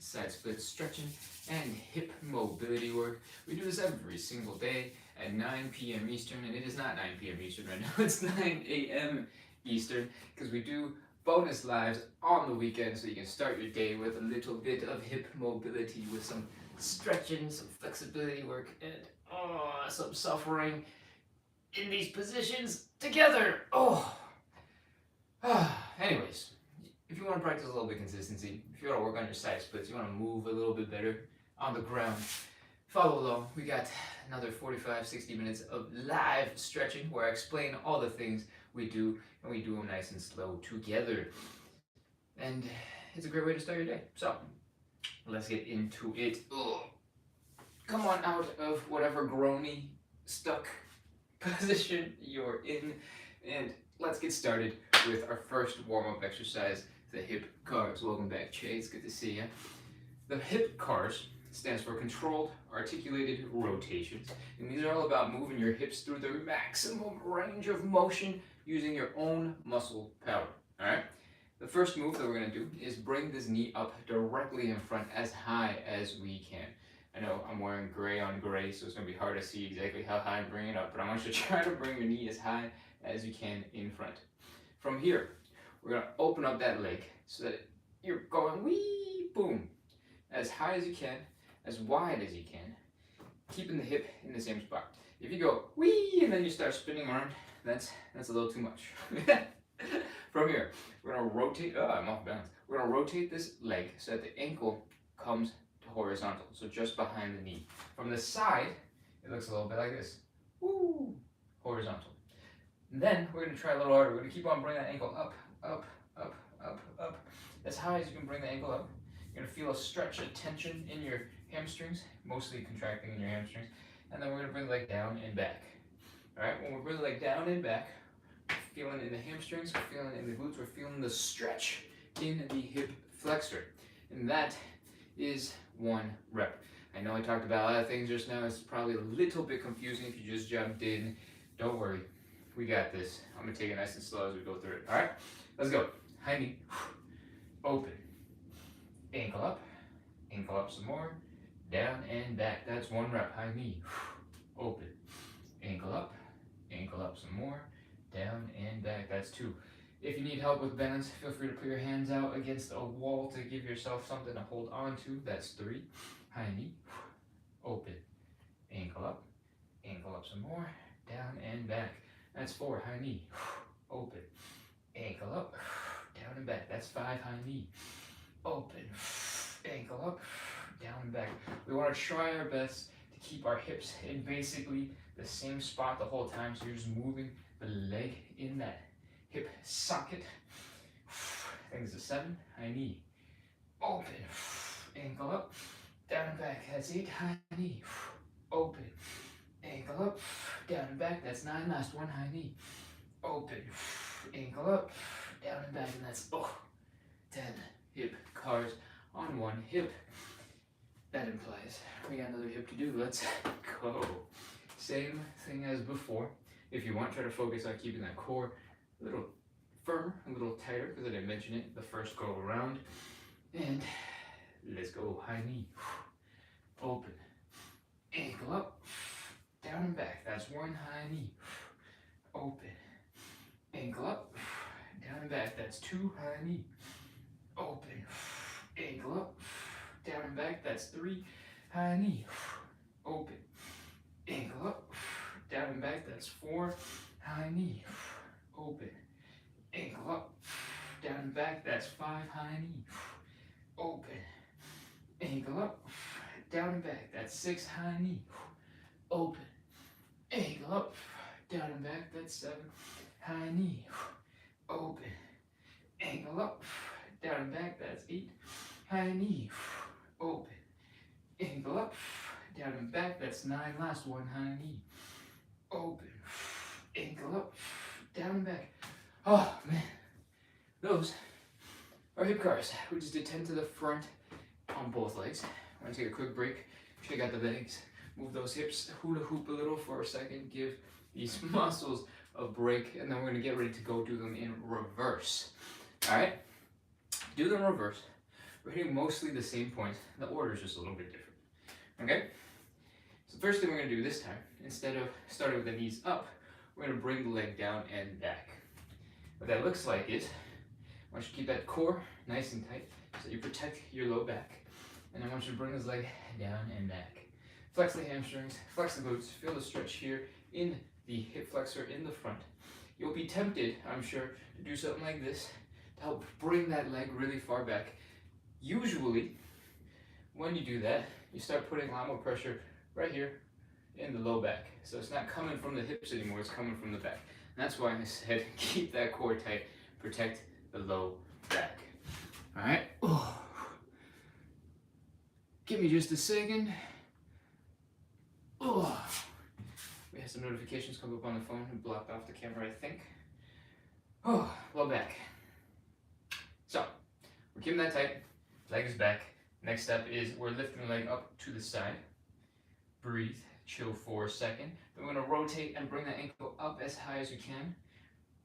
side split stretching and hip mobility work. We do this every single day at 9 p.m. Eastern, and it is not 9 p.m. Eastern right now, it's 9 a.m. Eastern, because we do bonus lives on the weekend, so you can start your day with a little bit of hip mobility with some stretching, some flexibility work, and some suffering in these positions together. Anyways, if you want to practice a little bit of consistency, if you want to work on your side splits, you want to move a little bit better on the ground, follow along. We got another 45-60 minutes of live stretching where I explain all the things we do, and we do them nice and slow together. And it's a great way to start your day. So let's get into it. Come on out of whatever groany, stuck position you're in, and let's get started with our first warm-up exercise, the hip cars. Welcome back, Che. It's good to see you. The hip cars stands for controlled articulated rotations, and these are all about moving your hips through their maximum range of motion using your own muscle power. All right. The first move that we're going to do is bring this knee up directly in front as high as we can. I know I'm wearing gray on gray, so it's going to be hard to see exactly how high I'm bringing it up, but I want you to try to bring your knee as high as you can in front. From here, we're going to open up that leg so that you're going wee, boom, as high as you can, as wide as you can, keeping the hip in the same spot. If you go wee and then you start spinning around, that's a little too much. From here, we're going to rotate, I'm off balance. We're going to rotate this leg so that the ankle comes to horizontal, so just behind the knee. From the side, it looks a little bit like this. Woo, horizontal. And then we're going to try a little harder. We're going to keep on bringing that ankle up, up, up, up, up, as high as you can bring the ankle up. You're going to feel a stretch, a tension in your hamstrings, mostly contracting in your hamstrings. And then we're going to bring the leg down and back. All right, when we bring the leg down and back, we're feeling it in the hamstrings, we're feeling it in the glutes, we're feeling the stretch in the hip flexor. And that is 1 rep. I know I talked about a lot of things just now. It's probably a little bit confusing if you just jumped in. Don't worry, we got this. I'm going to take it nice and slow as we go through it. All right, let's go. High knee, open, ankle up some more, down and back. That's 1 rep. High knee, open, ankle up some more, down and back. That's 2. If you need help with balance, feel free to put your hands out against a wall to give yourself something to hold on to. That's 3. High knee, open, ankle up some more, down and back. That's 4. High knee, open, ankle up, down and back. That's 5. High knee, open, ankle up, down and back. We want to try our best to keep our hips in basically the same spot the whole time, so you're just moving the leg in that hip socket. I think it's a 7. High knee, open, ankle up, down and back. That's 8. High knee, open, ankle up, down and back. That's 9. Last 1. High knee, open, ankle up, down and back. And that's 10 hip cars on 1 hip. That implies we got another hip to do. Let's go. Same thing as before. If you want, try to focus on keeping that core a little firmer, a little tighter, because I didn't mention it the first go around. And let's go. High knee, open, ankle up, down and back. That's 1. High knee, open, ankle up, down and back. That's 2. High knee, open, ankle up, down and back. That's 3. High knee, open, ankle up, down and back. That's 4. High knee, open, ankle up, down and back. That's 5. High knee, open, ankle up, down and back. That's 6. High knee, open, ankle up, down and back. That's 7. High knee, open, ankle up, down and back. That's 8. High knee, open, ankle up, down and back. That's 9. Last 1. High knee, open, ankle up, down and back. Oh man, those are hip cars. We just did 10 to the front on both legs. I'm gonna take a quick break, shake out the legs, move those hips, hula hoop a little for a second, give these muscles a break, and then we're gonna get ready to go do them in reverse. All right, do them in reverse. We're hitting mostly the same point. The order is just a little bit different. Okay? So the first thing we're going to do this time, instead of starting with the knees up, we're going to bring the leg down and back. What that looks like is, I want you to keep that core nice and tight so that you protect your low back. And I want you to bring this leg down and back. Flex the hamstrings, flex the glutes, feel the stretch here in the hip flexor in the front. You'll be tempted, I'm sure, to do something like this to help bring that leg really far back. Usually, when you do that, you start putting a lot more pressure right here in the low back. So it's not coming from the hips anymore, it's coming from the back. And that's why I said keep that core tight, protect the low back. All right. Oh. Give me just a second. Oh. We had some notifications come up on the phone and blocked off the camera, I think. Oh, low back. So, we're keeping that tight. Leg is back. Next step is we're lifting the leg up to the side. Breathe, chill for a second. Then we're going to rotate and bring the ankle up as high as we can.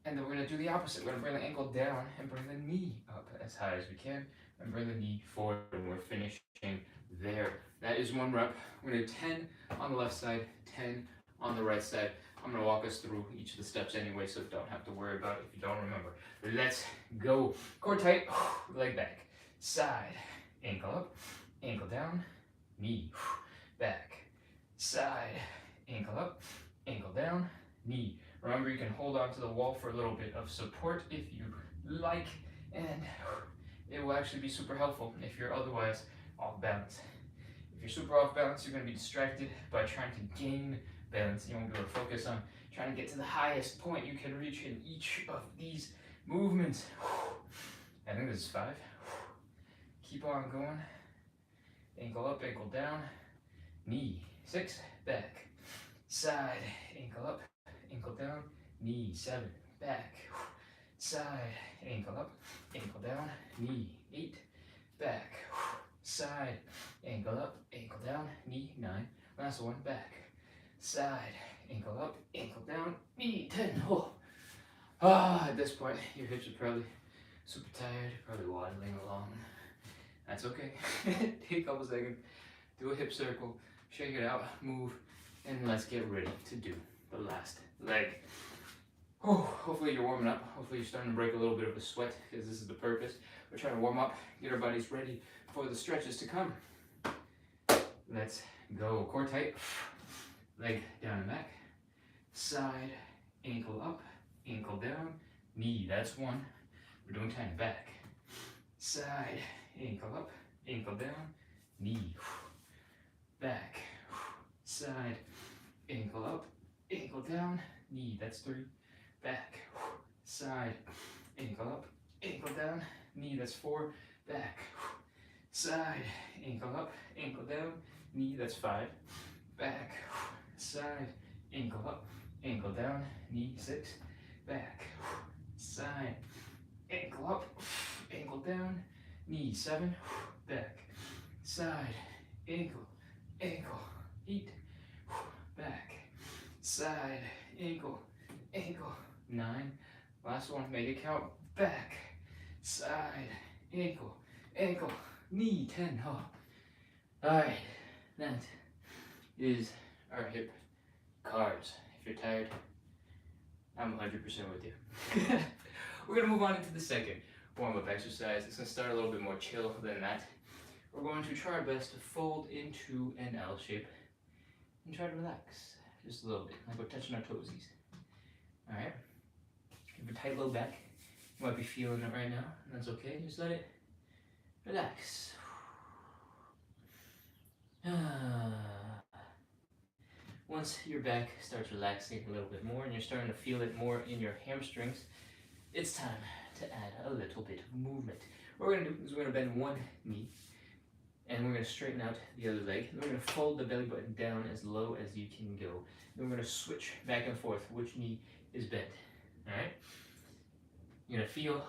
And then we're going to do the opposite. We're going to bring the ankle down and bring the knee up as high as we can. And bring the knee forward, and we're finishing there. That is one rep. We're going to do 10 on the left side, 10 on the right side. I'm going to walk us through each of the steps anyway, so you don't have to worry about it if you don't remember. Let's go. Core tight, leg back. Side, ankle up, ankle down, knee, back. Side, ankle up, ankle down, knee. Remember, you can hold on to the wall for a little bit of support if you like, and it will actually be super helpful if you're otherwise off balance. If you're super off balance, you're going to be distracted by trying to gain balance. You won't be able to focus on trying to get to the highest point you can reach in each of these movements. I think this is 5. Keep on going. Ankle up, ankle down, knee. 6, back. Side, ankle up, ankle down, knee. 7, back. Side, ankle up, ankle down, knee. 8, back. Side, ankle up, ankle down, knee. 9, last one, back. Side, ankle up, ankle down, knee. 10. Oh. At this point, your hips are probably super tired, probably waddling along. That's okay. Take a couple seconds, do a hip circle, shake it out, move, and let's get ready to do the last leg. Oh, hopefully you're warming up. Hopefully you're starting to break a little bit of a sweat, because this is the purpose. We're trying to warm up, get our bodies ready for the stretches to come. Let's go. Core tight, leg down and back, side, ankle up, ankle down, knee. That's 1. We're doing 10 back. Side, ankle up, ankle down, knee. Back. Side, ankle up, ankle down, knee. That's 3. Back. Side, ankle up, ankle down, knee. That's 4. Back. Side, ankle up, ankle down, knee. That's 5. Back. Side, ankle up, ankle down, knee. 6. Back. Side, ankle up, ankle down, knee. 7. Back. Side, ankle, ankle. 8. Back. Side, ankle, ankle. 9. Last one, make it count. Back. Side, ankle, ankle, knee. 10. Oh. Alright, that is our hip cards. If you're tired, I'm 100% with you. We're going to move on into the second warm-up exercise. It's going to start a little bit more chill than that. We're going to try our best to fold into an L shape and try to relax just a little bit, like we're touching our toesies. Alright? If you're tight low back, you might be feeling it right now. That's okay. Just let it relax. Once your back starts relaxing a little bit more and you're starting to feel it more in your hamstrings, it's time to add a little bit of movement. What we're going to do is we're going to bend one knee and we're going to straighten out the other leg. And we're going to fold the belly button down as low as you can go. Then we're going to switch back and forth which knee is bent. Alright? You're going to feel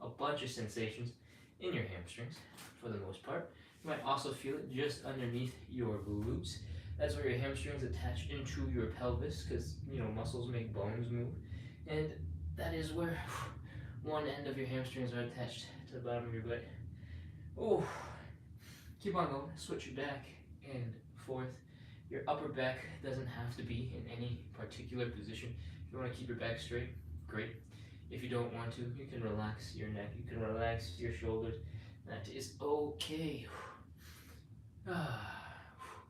a bunch of sensations in your hamstrings for the most part. You might also feel it just underneath your glutes. That's where your hamstrings attach into your pelvis because, muscles make bones move. And that is where one end of your hamstrings are attached to the bottom of your butt. Oh, keep on going. Switch your back and forth. Your upper back doesn't have to be in any particular position. If you want to keep your back straight, great. If you don't want to, you can relax your neck. You can relax your shoulders. That is okay.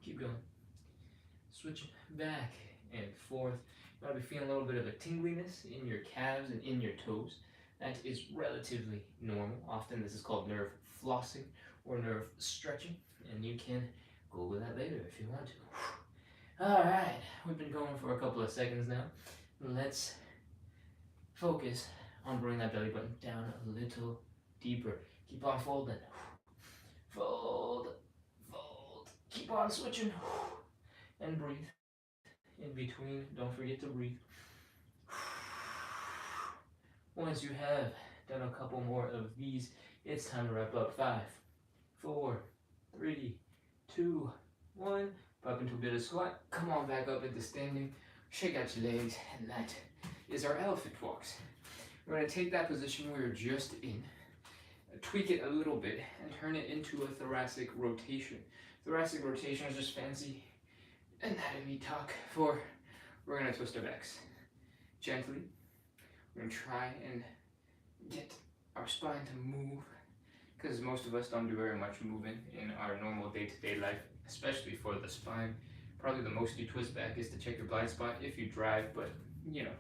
Keep going. Switch back and forth. You might be feeling a little bit of a tingliness in your calves and in your toes. That is relatively normal. Often this is called nerve flossing or nerve stretching, and you can Google that later if you want to. Alright, we've been going for a couple of seconds now. Let's focus on bringing that belly button down a little deeper. Keep on folding. Fold, fold. Keep on switching. And breathe. In between, don't forget to breathe. Once you have done a couple more of these, it's time to wrap up. 5, 4, 3, 2, 1. Pop into a bit of squat. Come on back up into standing. Shake out your legs, and that is our elephant walks. We're going to take that position we were just in, tweak it a little bit, and turn it into a thoracic rotation. Thoracic rotation is just fancy anatomy talk for we're going to twist our backs gently. We're going to try and get our spine to move, because most of us don't do very much movement in our normal day-to-day life, especially for the spine. Probably the most you twist back is to check your blind spot if you drive, but you know,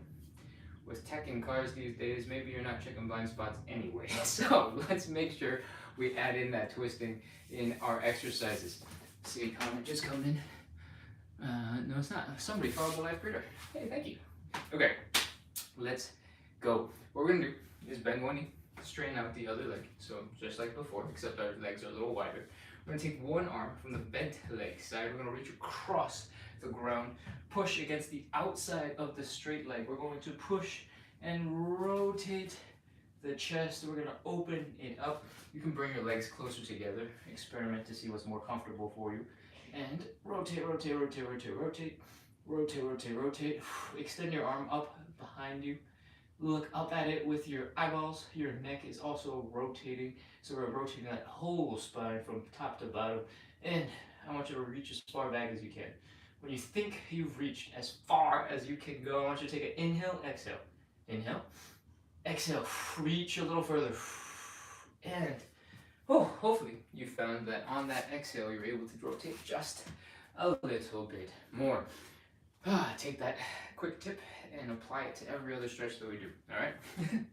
with tech in cars these days, maybe you're not checking blind spots anyway. So let's make sure we add in that twisting in our exercises. See a comment just come in. No, it's not. Somebody followed the live creator. Hey, thank you. Okay, let's go. What we're gonna do is bend one knee, straighten out the other leg. So just like before, except our legs are a little wider. We're gonna take one arm from the bent leg side. We're gonna reach across the ground, push against the outside of the straight leg. We're going to push and rotate the chest. We're gonna open it up. You can bring your legs closer together. Experiment to see what's more comfortable for you. And rotate, rotate, rotate, rotate, rotate, rotate, rotate, rotate. Extend your arm up behind you. Look up at it with your eyeballs. Your neck is also rotating. So we're rotating that whole spine from top to bottom. And I want you to reach as far back as you can. When you think you've reached as far as you can go, I want you to take an inhale, exhale. Inhale, exhale. Reach a little further. And hopefully you found that on that exhale, you're able to rotate just a little bit more. Take that quick tip and apply it to every other stretch that we do. All right. I'm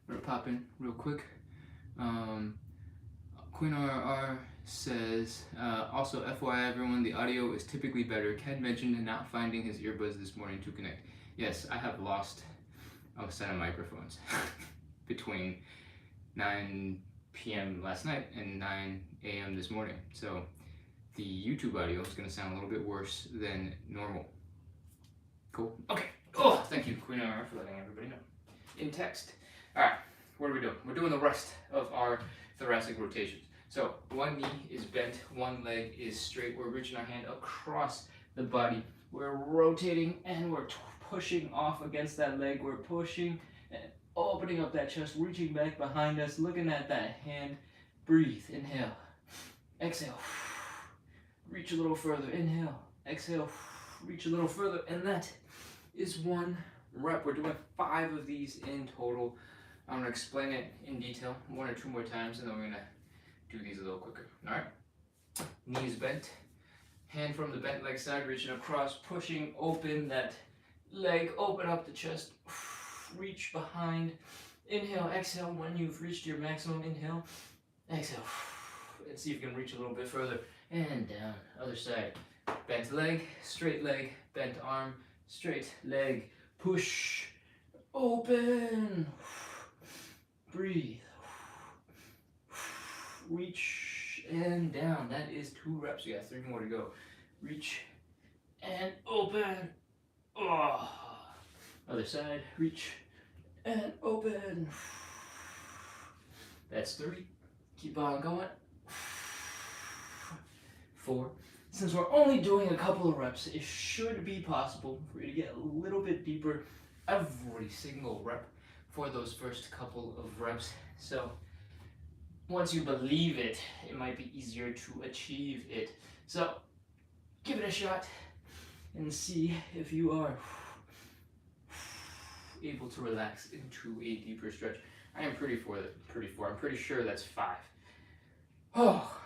gonna pop in real quick. Queen RR says, also FYI everyone, the audio is typically better. Ken mentioned not finding his earbuds this morning to connect. Yes, I have lost a set of microphones between 9 p.m. last night and 9 a.m. this morning. So the YouTube audio is gonna sound a little bit worse than normal. Cool. Okay. Oh, thank you, Queen RR, for letting everybody know. In text. All right, what are we doing? We're doing the rest of our thoracic rotations. So one knee is bent, one leg is straight. We're reaching our hand across the body. We're rotating and we're pushing off against that leg. We're pushing and opening up that chest, reaching back behind us, looking at that hand. Breathe. Inhale. Exhale. Reach a little further. Inhale. Exhale. Reach a little further. And that is one rep. We're doing 5 of these in total. I'm going to explain it in detail 1 or 2 more times, and then we're going to do these a little quicker. All right. Knees bent. Hand from the bent leg side, reaching across, pushing open that leg, open up the chest, reach behind. Inhale, exhale. When you've reached your maximum, inhale, exhale. And see if you can reach a little bit further. And down. Other side. Bent leg, bent arm, straight leg. Push, open. Breathe. Reach and down. That is 2 reps. We got 3 more to go. Reach and open. Oh. Other side. Reach and open. That's 3. Keep on going. 4. Since we're only doing a couple of reps, it should be possible for you to get a little bit deeper every single rep for those first couple of reps. So once you believe it, it might be easier to achieve it. So give it a shot and see if you are able to relax into a deeper stretch. I am pretty I'm pretty sure that's 5. Oh,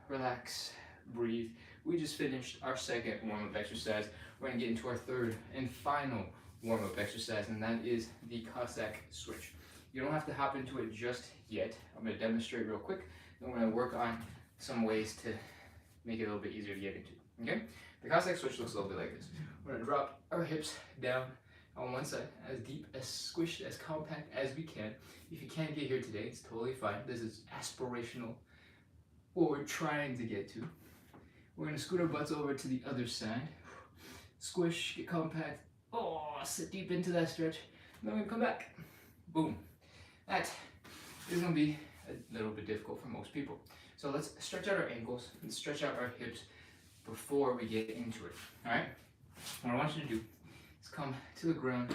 relax, breathe. We just finished our second warm-up exercise. We're gonna get into our third and final warm-up exercise, and that is the Cossack switch. You don't have to hop into it just yet. I'm gonna demonstrate real quick, then we're gonna work on some ways to make it a little bit easier to get into, okay? The Cossack switch looks a little bit like this. We're gonna drop our hips down on one side, as deep, as squished, as compact as we can. If you can't get here today, it's totally fine. This is aspirational, what we're trying to get to. We're gonna scoot our butts over to the other side. Squish, get compact. Oh, sit deep into that stretch. Then we're gonna come back. Boom. That is gonna be a little bit difficult for most people. So let's stretch out our ankles and stretch out our hips before we get into it. All right? What I want you to do is come to the ground,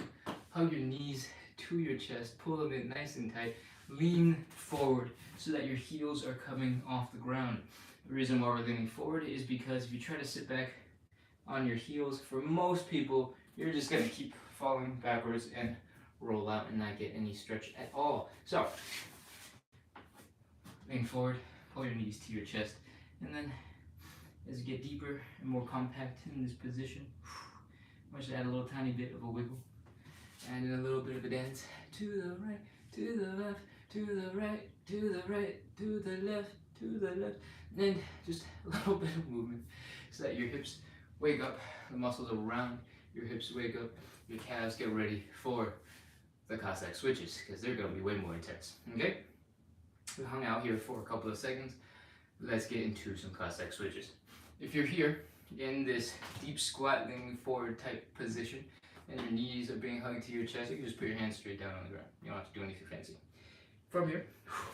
hug your knees to your chest, pull them in nice and tight, lean forward so that your heels are coming off the ground. The reason why we're leaning forward is because if you try to sit back on your heels, for most people, you're just gonna keep falling backwards and roll out and not get any stretch at all. So, lean forward, pull your knees to your chest, and then as you get deeper and more compact in this position, I want you to add a little tiny bit of a wiggle, and in a little bit of a dance, to the right, to the left, to the right, to the right, to the left, to the left, and then just a little bit of movement so that your hips wake up, the muscles around your hips wake up, your calves get ready for the Cossack switches, because they're going to be way more intense, okay? We hung out here for a couple of seconds. Let's get into some Cossack switches. If you're here in this deep squat, leaning forward type position, and your knees are being hugged to your chest, you can just put your hands straight down on the ground. You don't have to do anything fancy. From here,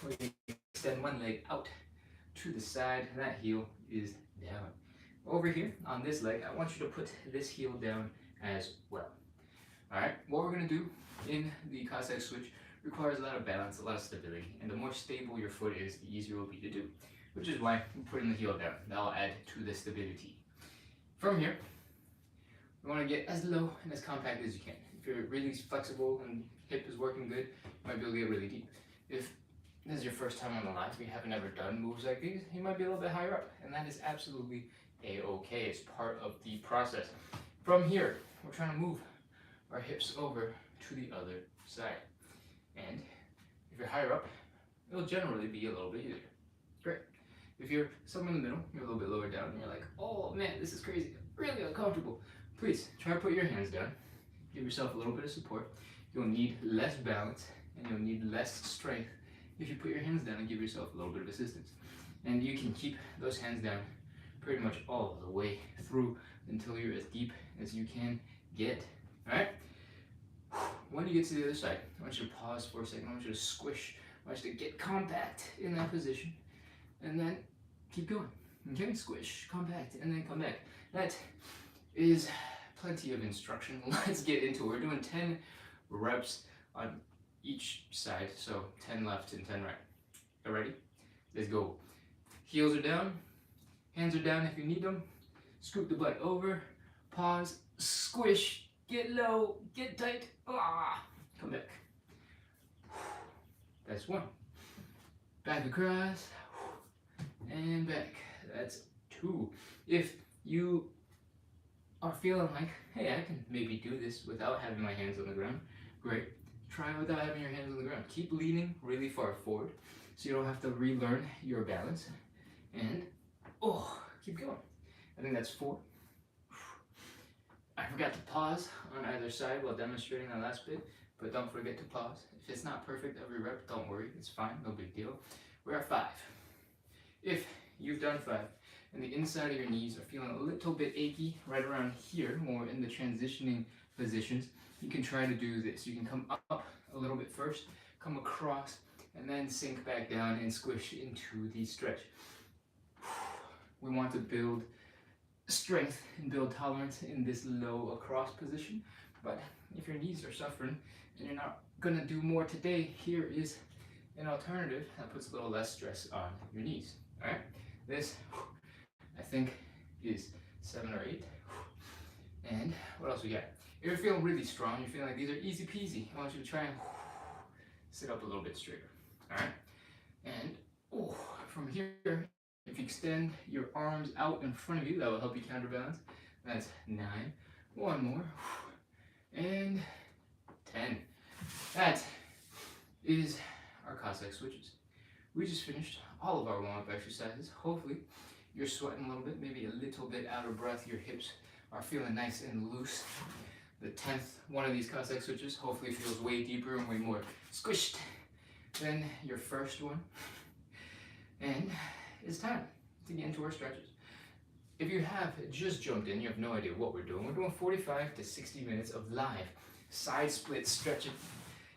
we can extend one leg out to the side, and that heel is down. Over here, on this leg, I want you to put this heel down as well. Alright, what we're going to do in the Cossack switch requires a lot of balance, a lot of stability, and the more stable your foot is, the easier it will be to do, which is why I'm putting the heel down. That will add to the stability. From here, we want to get as low and as compact as you can. If you're really flexible and hip is working good, you might be able to get really deep. If this is your first time on the line, you haven't ever done moves like these, you might be a little bit higher up, and that is absolutely a-okay. It's part of the process. From here, we're trying to move our hips over to the other side. And if you're higher up, it'll generally be a little bit easier. Great. If you're somewhere in the middle, you're a little bit lower down, and you're like, oh man, this is crazy, really uncomfortable. Please try to put your hands down. Give yourself a little bit of support. You'll need less balance and you'll need less strength if you put your hands down and give yourself a little bit of assistance. And you can keep those hands down pretty much all the way through until you're as deep as you can get. All right? When you get to the other side, I want you to pause for a second. I want you to squish. I want you to get compact in that position. And then keep going. Okay? Squish, compact, and then come back. That is plenty of instruction. Let's get into it. We're doing 10 reps on each side. So 10 left and 10 right. You ready? Let's go. Heels are down. Hands are down if you need them. Scoop the butt over. Pause. Squish. Get low. Get tight. Ah. Come back. That's 1. Back across. And back. That's 2. If you are feeling like, hey, I can maybe do this without having my hands on the ground, great. Try it without having your hands on the ground. Keep leaning really far forward so you don't have to relearn your balance. And, keep going. I think that's 4. I forgot to pause on either side while demonstrating that last bit, but don't forget to pause. If it's not perfect every rep, don't worry. It's fine, no big deal. We're at 5. If you've done 5, and the inside of your knees are feeling a little bit achy right around here when we're in the transitioning positions, you can try to do this. You can come up a little bit first, come across, and then sink back down and squish into the stretch. We want to build strength and build tolerance in this low across position, but if your knees are suffering and you're not gonna do more today, here is an alternative that puts a little less stress on your knees. All right, this I think is 7 or 8. And what else we got? If you're feeling really strong, you're feeling like these are easy peasy, I want you to try and sit up a little bit straighter. All right, and from here, if you extend your arms out in front of you, that will help you counterbalance. That's 9. One more, and 10. That is our Cossack switches. We just finished all of our warm-up exercises. Hopefully you're sweating a little bit, maybe a little bit out of breath. Your hips are feeling nice and loose. The 10th one of these Cossack switches hopefully feels way deeper and way more squished than your first one. And it's time to get into our stretches. If you have just jumped in, you have no idea what we're doing. We're doing 45 to 60 minutes of live side split stretching,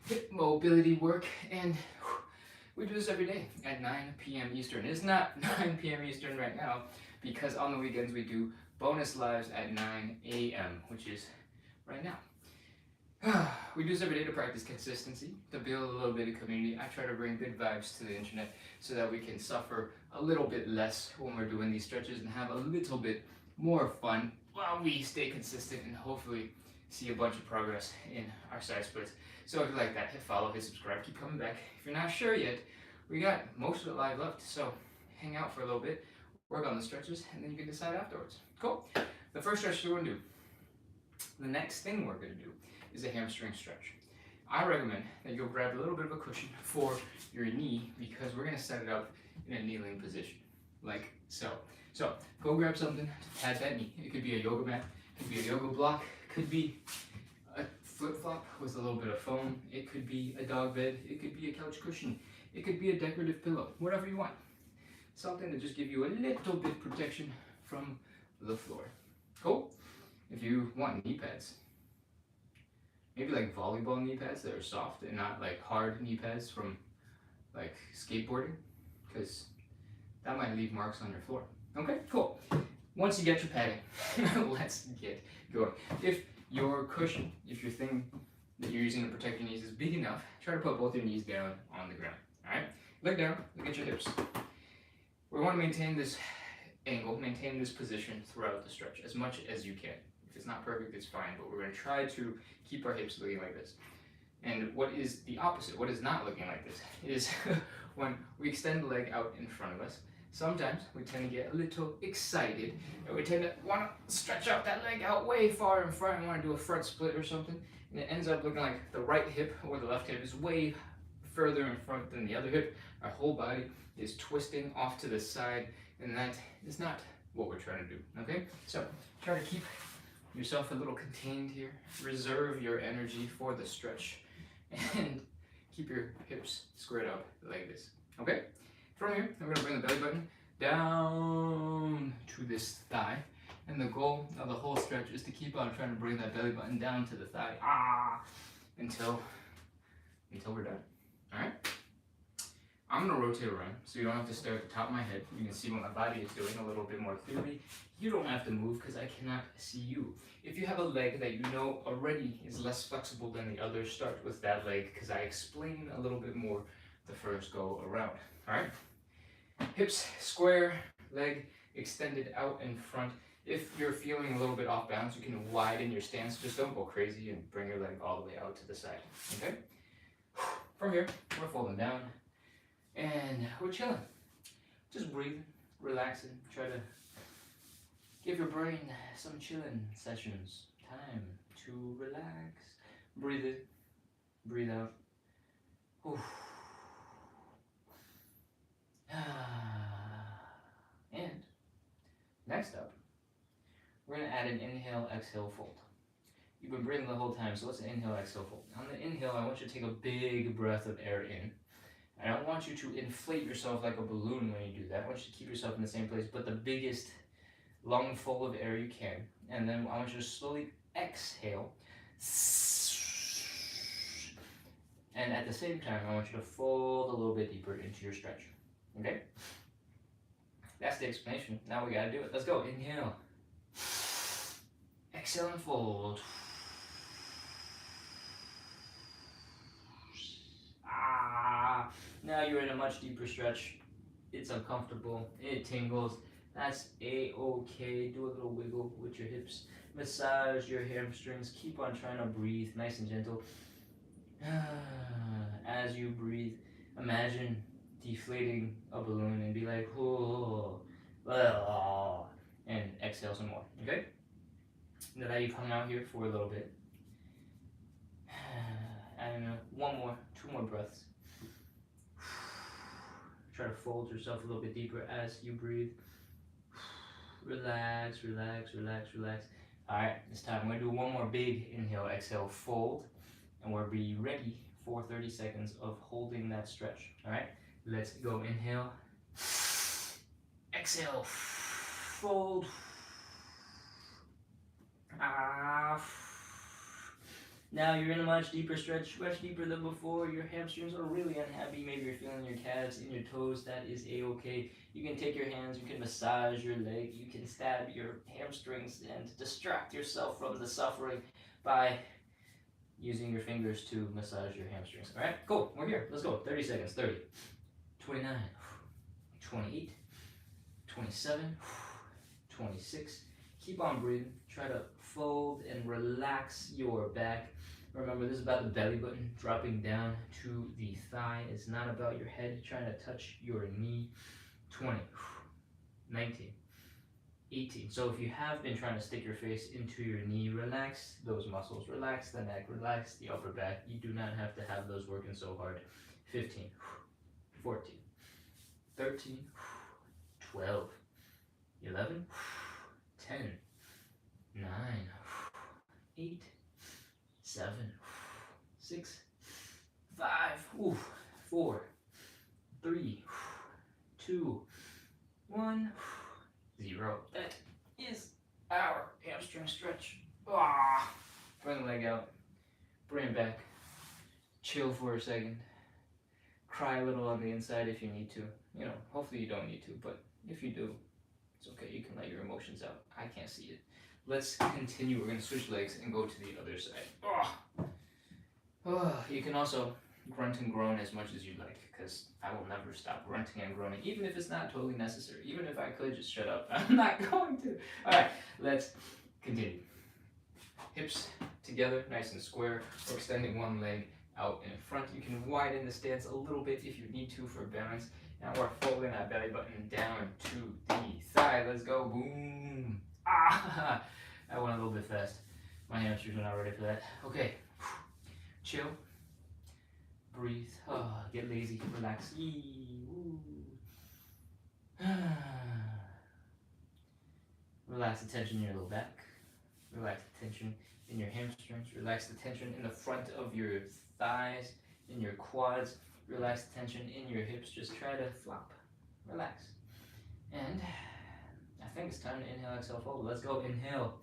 hip mobility work, and we do this every day at 9 p.m. Eastern. It's not 9 p.m. Eastern right now because on the weekends we do bonus lives at 9 a.m., which is right now. We do this every day to practice consistency, to build a little bit of community. I try to bring good vibes to the internet so that we can suffer a little bit less when we're doing these stretches and have a little bit more fun while we stay consistent and hopefully see a bunch of progress in our side splits. So if you like that, hit follow, hit subscribe, keep coming back. If you're not sure yet, we got most of it live left, so hang out for a little bit, work on the stretches, and then you can decide afterwards. Cool. The first stretch we're going to do, the next thing we're going to do is a hamstring stretch. I recommend that you'll grab a little bit of a cushion for your knee because we're going to set it up in a kneeling position, like so. So go grab something to pad that knee. It could be a yoga mat, it could be a yoga block, it could be a flip-flop with a little bit of foam, it could be a dog bed, it could be a couch cushion, it could be a decorative pillow, whatever you want. Something to just give you a little bit protection from the floor. Cool? If you want knee pads, maybe like volleyball knee pads that are soft and not like hard knee pads from like skateboarding, because that might leave marks on your floor. Okay, cool. Once you get your padding, let's get going. If your cushion, if your thing that you're using to protect your knees is big enough, try to put both your knees down on the ground. All right, look down, look at your hips. We want to maintain this angle, maintain this position throughout the stretch as much as you can. If it's not perfect, it's fine, but we're going to try to keep our hips looking like this. And what is the opposite, what is not looking like this, is when we extend the leg out in front of us. Sometimes we tend to get a little excited and we tend to want to stretch out that leg out way far in front and want to do a front split or something. And it ends up looking like the right hip or the left hip is way further in front than the other hip. Our whole body is twisting off to the side, and that is not what we're trying to do, okay? So try to keep yourself a little contained here. Reserve your energy for the stretch and keep your hips squared up like this, okay? From here, I'm gonna bring the belly button down to this thigh, and the goal of the whole stretch is to keep on trying to bring that belly button down to the thigh, until we're done, all right? I'm gonna rotate around so you don't have to stare at the top of my head. You can see what my body is doing a little bit more clearly. You don't have to move because I cannot see you. If you have a leg that you know already is less flexible than the other, start with that leg because I explain a little bit more the first go around, all right? Hips square, leg extended out in front. If you're feeling a little bit off balance, you can widen your stance. Just don't go crazy and bring your leg all the way out to the side, okay? From here, we're folding down. And we're chilling, just breathing, relaxing, try to give your brain some chilling sessions, time to relax. Breathe in, breathe out. Oof. And next up, we're gonna add an inhale, exhale, fold. You've been breathing the whole time, so let's inhale, exhale, fold. On the inhale, I want you to take a big breath of air in. I don't want you to inflate yourself like a balloon when you do that. I want you to keep yourself in the same place, but the biggest lung full of air you can. And then I want you to slowly exhale. And at the same time, I want you to fold a little bit deeper into your stretch. Okay? That's the explanation. Now we gotta do it. Let's go. Inhale. Exhale and fold. Now you're in a much deeper stretch. It's uncomfortable, it tingles. That's a-okay. Do a little wiggle with your hips. Massage your hamstrings. Keep on trying to breathe nice and gentle. As you breathe, imagine deflating a balloon and be like, oh, oh, and exhale some more, okay? Now that you've hung out here for a little bit, I don't know, two more breaths. Try to fold yourself a little bit deeper as you breathe. Relax, relax, relax, relax. All right, this time I'm gonna do one more big inhale, exhale, fold, and we'll be ready for 30 seconds of holding that stretch. All right, let's go. Inhale, exhale, fold. Now you're in a much deeper stretch, much deeper than before. Your hamstrings are really unhappy. Maybe you're feeling your calves in your toes. That is a-okay. You can take your hands, you can massage your leg, you can stab your hamstrings and distract yourself from the suffering by using your fingers to massage your hamstrings. All right, cool. We're here. Let's go. 30 seconds. 30, 29, 28, 27, 26. Keep on breathing. Try to fold and relax your back. Remember, this is about the belly button dropping down to the thigh. It's not about your head trying to touch your knee. 20, 19, 18. So if you have been trying to stick your face into your knee, relax those muscles. Relax the neck, relax the upper back. You do not have to have those working so hard. 15, 14, 13, 12, 11, 10, 9, 8, 7, 6, 5, 4, 3, 2, 1, 0. That is our hamstring stretch. Bring the leg out, bring it back, chill for a second, cry a little on the inside if you need to. You know, hopefully you don't need to, but if you do, it's okay. You can let your emotions out. I can't see it. Let's continue. We're going to switch legs and go to the other side. You can also grunt and groan as much as you like, because I will never stop grunting and groaning, even if it's not totally necessary. Even if I could just shut up, I'm not going to. All right, let's continue. Hips together, nice and square. We're extending one leg out in front. You can widen the stance a little bit if you need to for balance. Now we're folding that belly button down to the thigh. Let's go. Boom. I went a little bit fast. My hamstrings are not ready for that. Okay. Chill. Breathe. Get lazy. Relax. Relax the tension in your low back. Relax the tension in your hamstrings. Relax the tension in the front of your thighs, in your quads. Relax the tension in your hips. Just try to flop. Relax. And I think it's time to inhale, exhale, fold. Let's go. Inhale.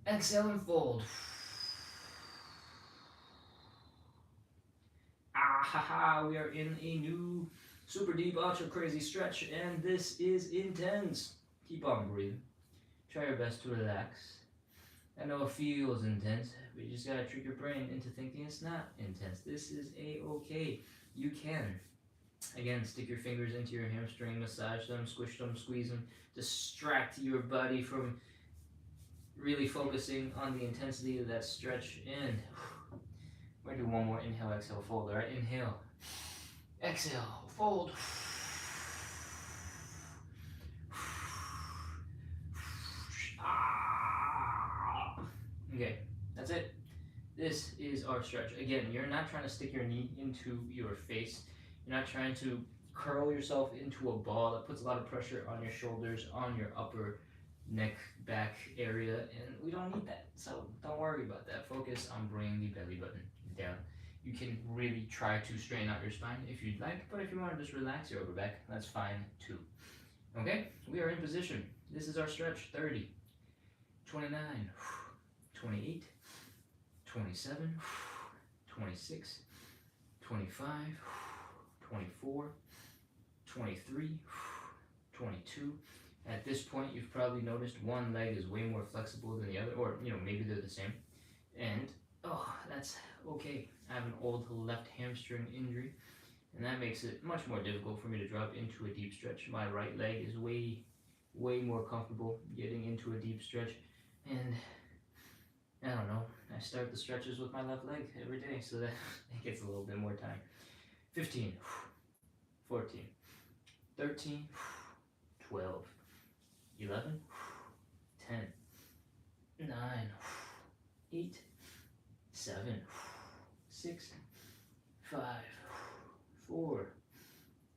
Exhale and fold. We are in a new super deep, ultra crazy stretch, and this is intense. Keep on breathing. Try your best to relax. I know it feels intense, but you just gotta trick your brain into thinking it's not intense. This is a-okay. You can. Again, stick your fingers into your hamstring, massage them, squish them, squeeze them. Distract your body from really focusing on the intensity of that stretch. And we're gonna do one more inhale, exhale, fold. All right, inhale, exhale, fold. Okay, that's it. This is our stretch. Again, you're not trying to stick your knee into your face. You're not trying to curl yourself into a ball. That puts a lot of pressure on your shoulders, on your upper neck, back area, and we don't need that. So don't worry about that. Focus on bringing the belly button down. You can really try to straighten out your spine if you'd like, but if you want to just relax your upper back, that's fine too. Okay, we are in position. This is our stretch. 30, 29, 28, 27, 26, 25, 24, 23, 22. At this point, you've probably noticed one leg is way more flexible than the other, or maybe they're the same. And that's okay. I have an old left hamstring injury, and that makes it much more difficult for me to drop into a deep stretch. My right leg is way more comfortable getting into a deep stretch, and I don't know, I start the stretches with my left leg every day, so that it gets a little bit more time. 15, 14, 13, 12, 11, 10, 9, 8, 7, 6, 5, 4,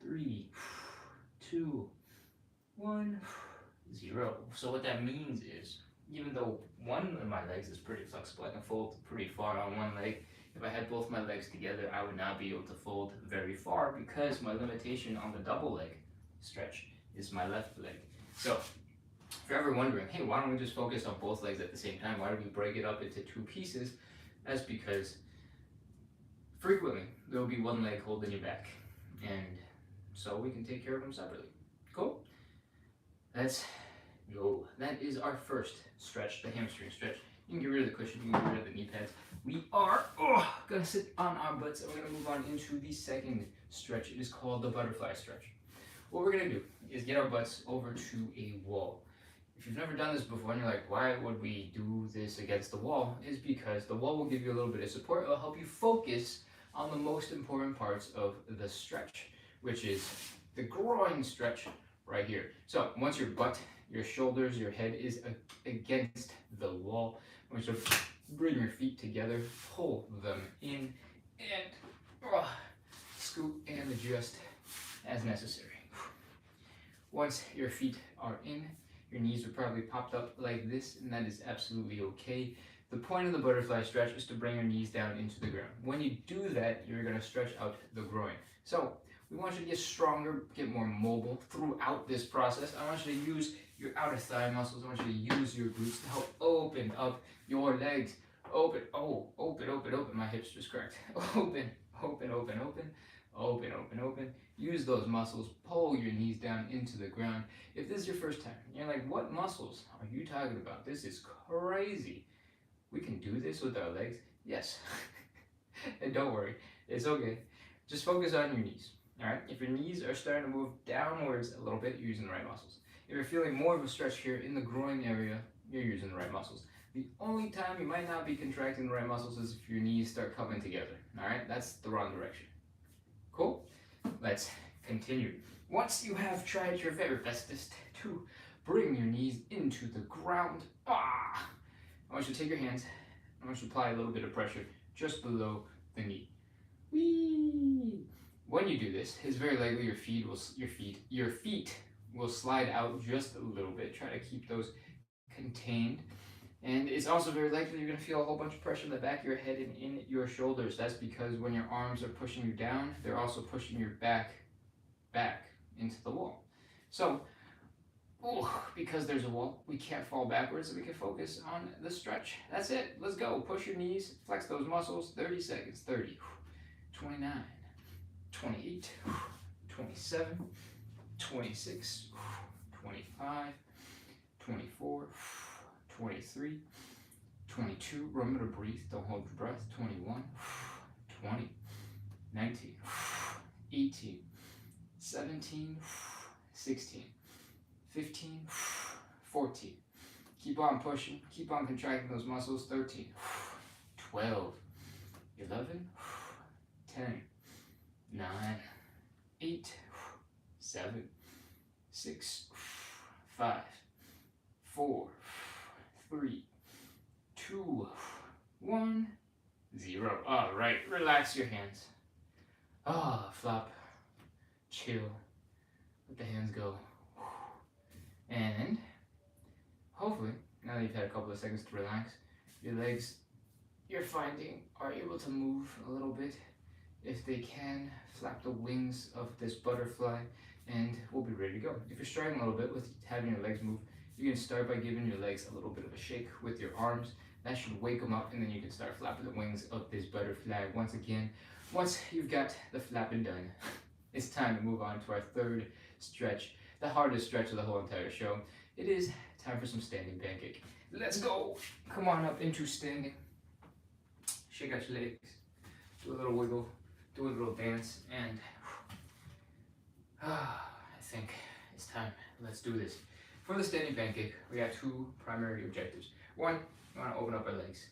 3, 2, 1, 0. So what that means is, even though one of my legs is pretty flexible, I can fold pretty far on one leg. If I had both my legs together, I would not be able to fold very far because my limitation on the double leg stretch is my left leg. So if you're ever wondering, hey, why don't we just focus on both legs at the same time? Why do we break it up into two pieces? That's because frequently there will be one leg holding you back, and so we can take care of them separately. Cool? Let's go. That is our first stretch, the hamstring stretch. You can get rid of the cushion, you can get rid of the knee pads. We are gonna sit on our butts, and we're gonna move on into the second stretch. It is called the butterfly stretch. What we're gonna do is get our butts over to a wall. If you've never done this before and you're like, why would we do this against the wall? Is because the wall will give you a little bit of support. It'll help you focus on the most important parts of the stretch, which is the groin stretch right here. So once your butt, your shoulders, your head is against the wall, I want you to bring your feet together, pull them in, and scoot and adjust as necessary. Once your feet are in, your knees are probably popped up like this, and that is absolutely okay. The point of the butterfly stretch is to bring your knees down into the ground. When you do that, you're going to stretch out the groin. So we want you to get stronger, get more mobile throughout this process. I want you to use your outer thigh muscles. I want you to use your glutes to help open up your legs. Open, open. My hips just cracked. Open. Use those muscles. Pull your knees down into the ground. If this is your first time, you're like, what muscles are you talking about? This is crazy. We can do this with our legs? Yes. And don't worry, it's okay. Just focus on your knees. Alright? If your knees are starting to move downwards a little bit, you're using the right muscles. If you're feeling more of a stretch here in the groin area, you're using the right muscles. The only time you might not be contracting the right muscles is if your knees start coming together. Alright? That's the wrong direction. Cool? Let's continue. Once you have tried your very bestest to bring your knees into the ground, I want you to take your hands, I want you to apply a little bit of pressure just below the knee. Whee! When you do this, it's very likely your feet will slide out just a little bit. Try to keep those contained. And it's also very likely you're going to feel a whole bunch of pressure in the back of your head and in your shoulders. That's because when your arms are pushing you down, they're also pushing your back into the wall. So, because there's a wall, we can't fall backwards, so we can focus on the stretch. That's it. Let's go. Push your knees, flex those muscles. 30 seconds. 30, 29, 28, 27, 26, 25, 24, 23, 22, remember to breathe, don't hold your breath, 21, 20, 19, 18, 17, 16, 15, 14, keep on pushing, keep on contracting those muscles, 13, 12, 11, 10, 9, 8, 7, 6, 5, 4, 3, 2, 1, 0. All right, relax your hands. Flop, chill, let the hands go. And hopefully, now that you've had a couple of seconds to relax, your legs, you're finding, are able to move a little bit. If they can, flap the wings of this butterfly, and we'll be ready to go. If you're struggling a little bit with having your legs move, you can start by giving your legs a little bit of a shake with your arms. That should wake them up, and then you can start flapping the wings of this butterfly once again. Once you've got the flapping done, it's time to move on to our third stretch, the hardest stretch of the whole entire show. It is time for some standing pancake. Let's go. Come on up into standing. Shake out your legs. Do a little wiggle. do a little dance, and I think it's time. Let's do this. For the standing pancake, we have two primary objectives. One, we want to open up our legs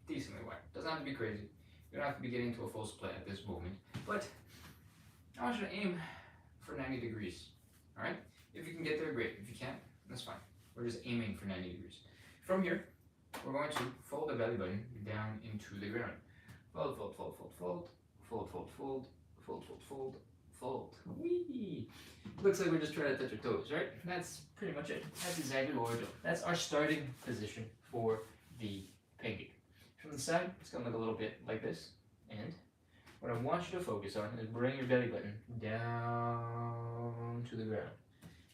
decently wide. Doesn't have to be crazy. You don't have to be getting to a full split at this moment, but I want you to aim for 90 degrees. All right? If you can get there, great. If you can't, that's fine. We're just aiming for 90 degrees. From here, we're going to fold the belly button down into the ground. Fold, fold, fold, fold, fold, fold, fold, fold, fold, fold, fold, fold. Whee! Looks like we're just trying to touch our toes, right? That's pretty much it. That's exactly what we're doing. That's our starting position for the pancake. From the side, it's going to look a little bit like this. And what I want you to focus on is bring your belly button down to the ground.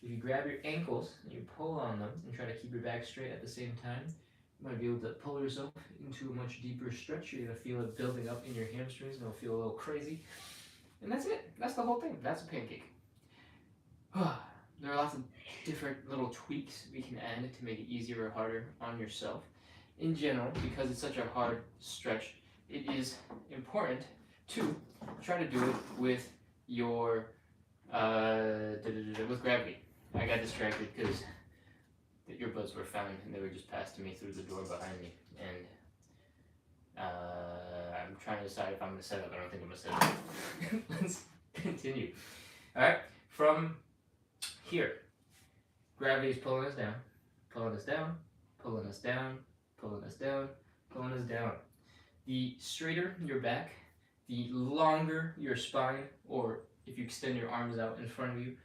If you grab your ankles and you pull on them and try to keep your back straight at the same time, you might be able to pull yourself into a much deeper stretch. You're going to feel it building up in your hamstrings. It'll feel a little crazy. And that's it. That's the whole thing. That's a pancake. There are lots of different little tweaks we can add to make it easier or harder on yourself. In general, because it's such a hard stretch, it is important to try to do it with your with gravity. I got distracted because the earbuds were found and they were just passed to me through the door behind me, and I'm trying to decide if I'm going to set up. I don't think I'm going to set up. Let's continue. Alright, from here, gravity is pulling us down, pulling us down, pulling us down, pulling us down, pulling us down. The straighter your back, the longer your spine, or if you extend your arms out in front of you,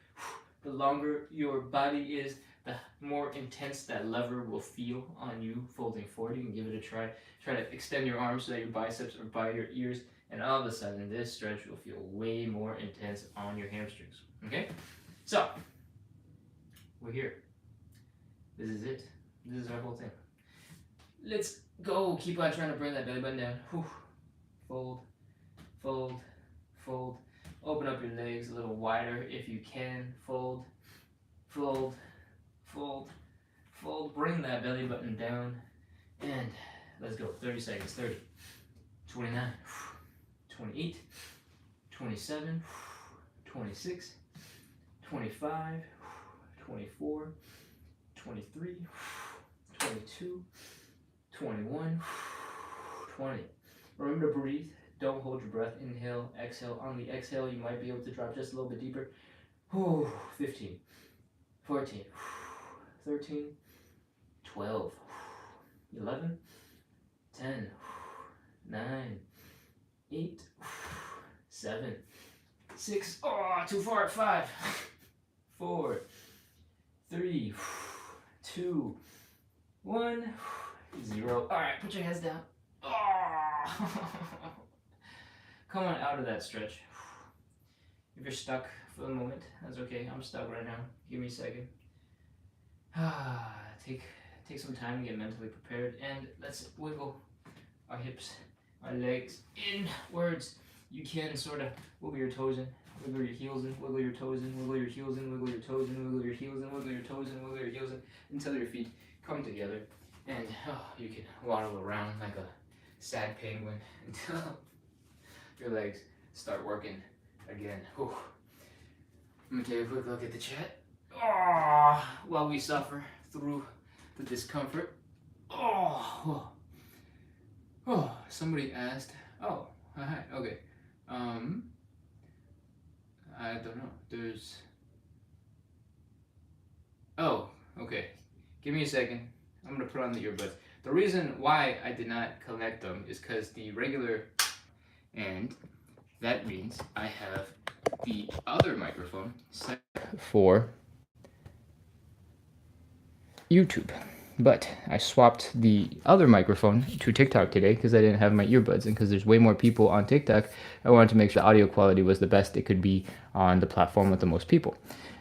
the longer your body is, the more intense that lever will feel on you folding forward. You can give it a try. Try to extend your arms so that your biceps are by your ears, and all of a sudden this stretch will feel way more intense on your hamstrings. Okay? So, we're here. This is it. This is our whole thing. Let's go. Keep on trying to bring that belly button down. Whew. Fold, fold, fold. Open up your legs a little wider if you can. Fold, fold, fold, fold. Bring that belly button down. And let's go. 30 seconds. 30, 29, 28, 27, 26, 25, 24, 23, 22, 21, 20. Remember to breathe. Don't hold your breath. Inhale, exhale. On the exhale, you might be able to drop just a little bit deeper. 15, 14, 13, 12, 11, 10, 9, 8, 7, 6, too far, 5, 4, 3, 2, 1, 0. Alright, put your heads down. Come on out of that stretch. If you're stuck for the moment, that's okay. I'm stuck right now. Give me a second. Take some time to get mentally prepared, and let's wiggle our hips, our legs inwards. You can sort of wiggle your toes in, wiggle your heels in, wiggle your toes in, wiggle your heels in, wiggle your toes in, wiggle your heels in, wiggle your toes in, wiggle your heels in, until your feet come together, and you can waddle around like a sad penguin until your legs start working again. Whew. Let me take a quick look at the chat. While we suffer through the discomfort. Somebody asked. Hi. Okay. I don't know. There's. Okay. Give me a second. I'm gonna put on the earbuds. The reason why I did not connect them is because the regular, and that means I have the other microphone set for YouTube. But I swapped the other microphone to TikTok today because I didn't have my earbuds, and because there's way more people on TikTok, I wanted to make sure the audio quality was the best it could be on the platform with the most people.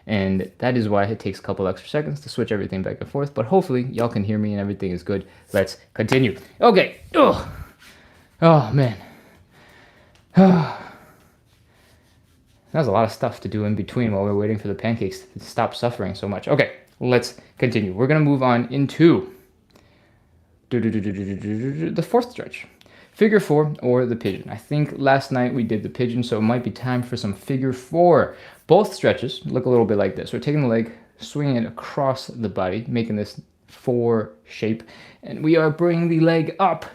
And that is why it takes a couple extra seconds to switch everything back and forth. But hopefully y'all can hear me and everything is good. Let's continue. Okay. Oh man. That was a lot of stuff to do in between while we're waiting for the pancakes to stop suffering so much. Okay, let's continue. We're going to move on into the fourth stretch. figure 4 or the pigeon. I think last night we did the pigeon, so it might be time for some figure 4. Both stretches look a little bit like this. We're taking the leg, swinging it across the body, making this 4 shape, and we are bringing the leg up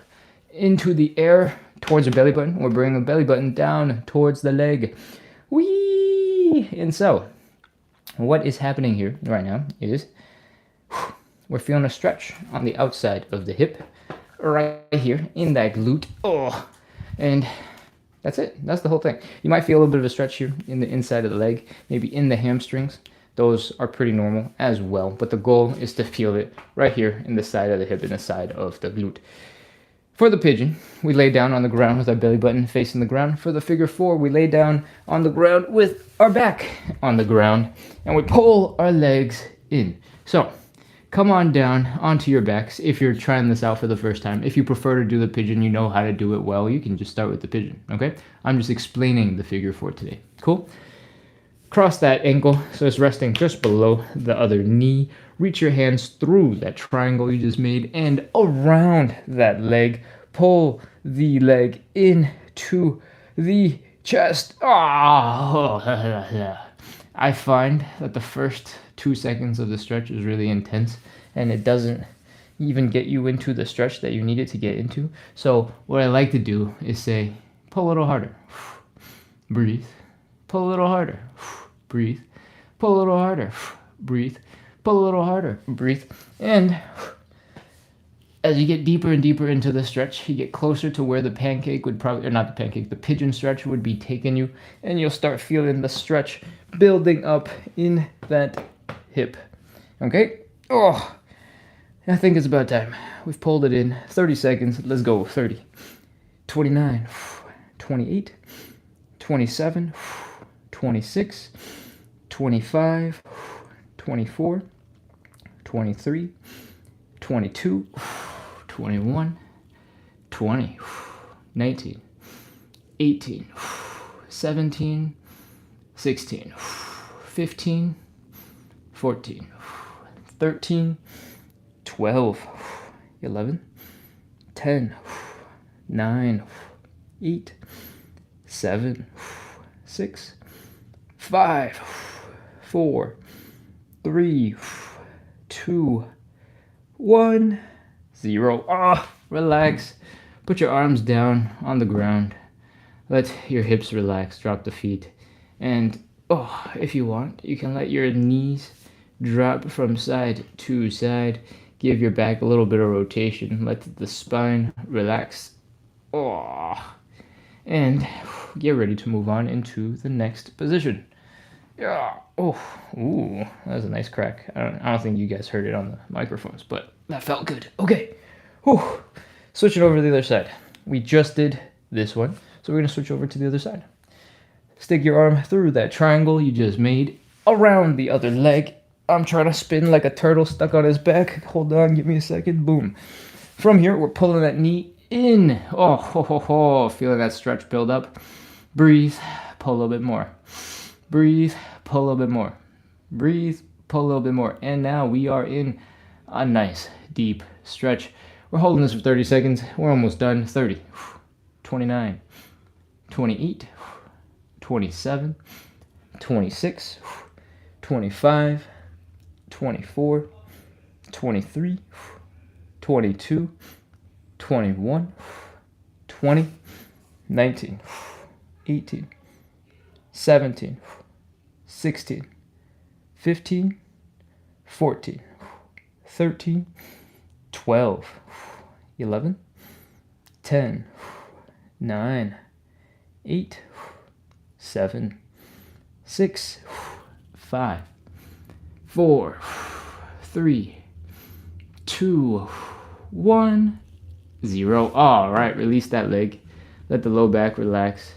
into the air towards your belly button. We're bringing the belly button down towards the leg. Whee! And so, what is happening here right now is we're feeling a stretch on the outside of the hip, right here in that glute. Oh, and that's it. That's the whole thing. You might feel a little bit of a stretch here in the inside of the leg, maybe in the hamstrings. Those are pretty normal as well, but the goal is to feel it right here in the side of the hip and the side of the glute. For the pigeon, we lay down on the ground with our belly button facing the ground. For the figure 4, we lay down on the ground with our back on the ground, and we pull our legs in. So, come on down onto your backs if you're trying this out for the first time. If you prefer to do the pigeon, you know how to do it well, you can just start with the pigeon, okay? I'm just explaining the figure 4 today. Cool? Cross that ankle so it's resting just below the other knee. Reach your hands through that triangle you just made and around that leg. Pull the leg into the chest. I find that the first 2 seconds of the stretch is really intense, and it doesn't even get you into the stretch that you need it to get into. So what I like to do is say, pull a little harder. Breathe. Pull a little harder. Breathe. Pull a little harder. Breathe. Pull a little harder. Breathe. And as you get deeper and deeper into the stretch, you get closer to where the pancake would probably, or not the pancake, the pigeon stretch would be taking you, and you'll start feeling the stretch building up in that hip. Okay? Oh, I think it's about time. We've pulled it in. 30 seconds. Let's go. 30. 29. 28. 27. 26. 25. 24. 23. 22. 21. 20. 19. 18. 17. 16. 15. 14. 13. 12. 11. 10. 9. 8. 7. 6. 5. 4. 3. 2. 1. 0. Relax. Put your arms down on the ground. Let your hips relax. Drop the feet. And if you want, you can let your knees drop from side to side. Give your back a little bit of rotation. Let the spine relax. And get ready to move on into the next position. Yeah. Ooh, that was a nice crack. I don't think you guys heard it on the microphones, but that felt good. Okay. Switch it over to the other side. We just did this one, so we're gonna switch over to the other side. Stick your arm through that triangle you just made around the other leg. I'm trying to spin like a turtle stuck on his back. Hold on, give me a second. Boom. From here, we're pulling that knee in. Feeling that stretch build up. Breathe, pull a little bit more. Breathe, pull a little bit more. Breathe, pull a little bit more. And now we are in a nice deep stretch. We're holding this for 30 seconds. We're almost done. 30, 29, 28, 27, 26, 25, 24, 23, 22, 21, 20, 19, 18, 17, 16, 15, 14, 13, 12, 11, 10, 9, 8, 7, 6, 5, 4, 3, 2, 1, 0. All right, release that leg. Let the low back relax.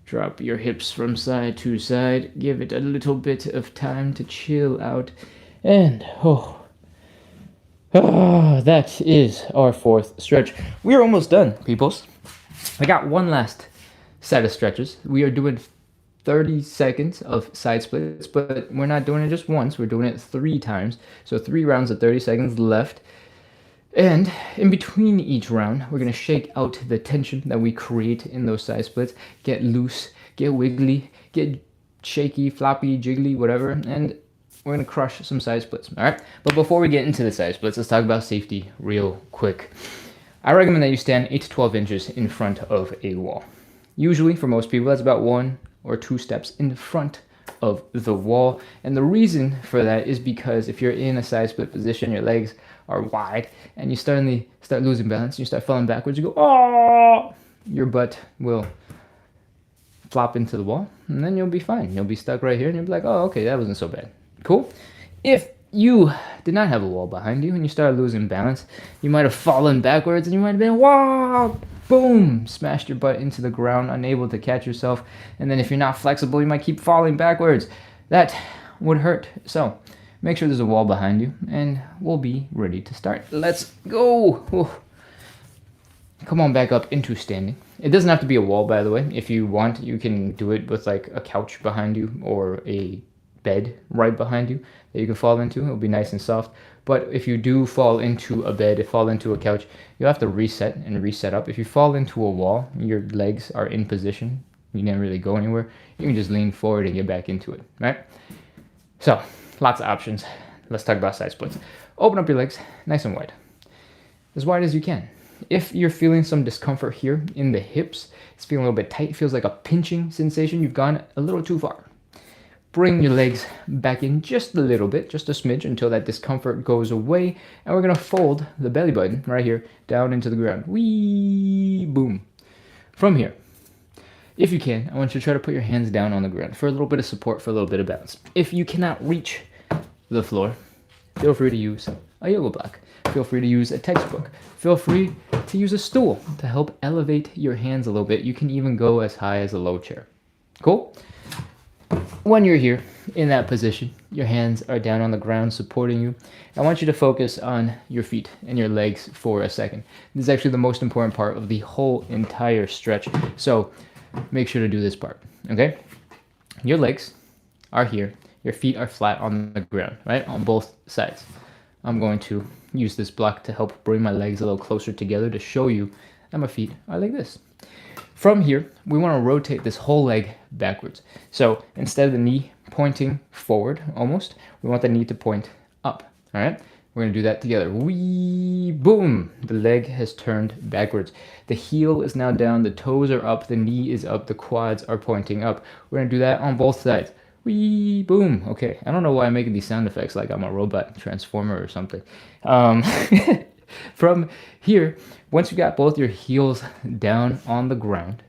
Drop your hips from side to side. Give it a little bit of time to chill out. And, that is our fourth stretch. We're almost done, peoples. I got one last set of stretches. We are doing 30 seconds of side splits, but we're not doing it just once. We're doing it 3 times. So 3 rounds of 30 seconds left. And in between each round, we're going to shake out the tension that we create in those side splits, get loose, get wiggly, get shaky, floppy, jiggly, whatever, and we're going to crush some side splits, all right? But before we get into the side splits, let's talk about safety real quick. I recommend that you stand 8 to 12 inches in front of a wall. Usually, for most people, that's about 1 or 2 steps in front of the wall. And the reason for that is because if you're in a side split position, your legs are wide, and you suddenly start losing balance, you start falling backwards, you go, oh, your butt will flop into the wall, and then you'll be fine. You'll be stuck right here, and you'll be like, oh, okay, that wasn't so bad. Cool. If you did not have a wall behind you and you started losing balance, you might have fallen backwards, and you might have been, wow, boom, smashed your butt into the ground, unable to catch yourself. And then if you're not flexible, you might keep falling backwards. That would hurt. So make sure there's a wall behind you, and we'll be ready to start. Let's go. Ooh. Come on back up into standing. It doesn't have to be a wall, by the way. If you want, you can do it with like a couch behind you or a bed right behind you that you can fall into. It'll be nice and soft. But if you do fall into a bed, fall into a couch, you'll have to reset and reset up. If you fall into a wall, your legs are in position, you didn't really go anywhere, you can just lean forward and get back into it, right? So, lots of options. Let's talk about side splits. Open up your legs nice and wide. As wide as you can. If you're feeling some discomfort here in the hips, it's feeling a little bit tight, it feels like a pinching sensation, you've gone a little too far. Bring your legs back in just a little bit, just a smidge, until that discomfort goes away. And we're going to fold the belly button right here down into the ground. Whee! Boom. From here, if you can, I want you to try to put your hands down on the ground for a little bit of support, for a little bit of balance. If you cannot reach the floor, feel free to use a yoga block. Feel free to use a textbook. Feel free to use a stool to help elevate your hands a little bit. You can even go as high as a low chair. Cool? When you're here in that position, your hands are down on the ground supporting you. I want you to focus on your feet and your legs for a second. This is actually the most important part of the whole entire stretch. So make sure to do this part, okay? Your legs are here. Your feet are flat on the ground, right? On both sides. I'm going to use this block to help bring my legs a little closer together to show you that my feet are like this. From here, we want to rotate this whole leg backwards. So instead of the knee pointing forward almost, we want the knee to point up, all right? We're going to do that together. Whee! Boom! The leg has turned backwards. The heel is now down, the toes are up, the knee is up, the quads are pointing up. We're going to do that on both sides. Whee! Boom! Okay, I don't know why I'm making these sound effects like I'm a robot transformer or something. From here, once you got both your heels down on the ground,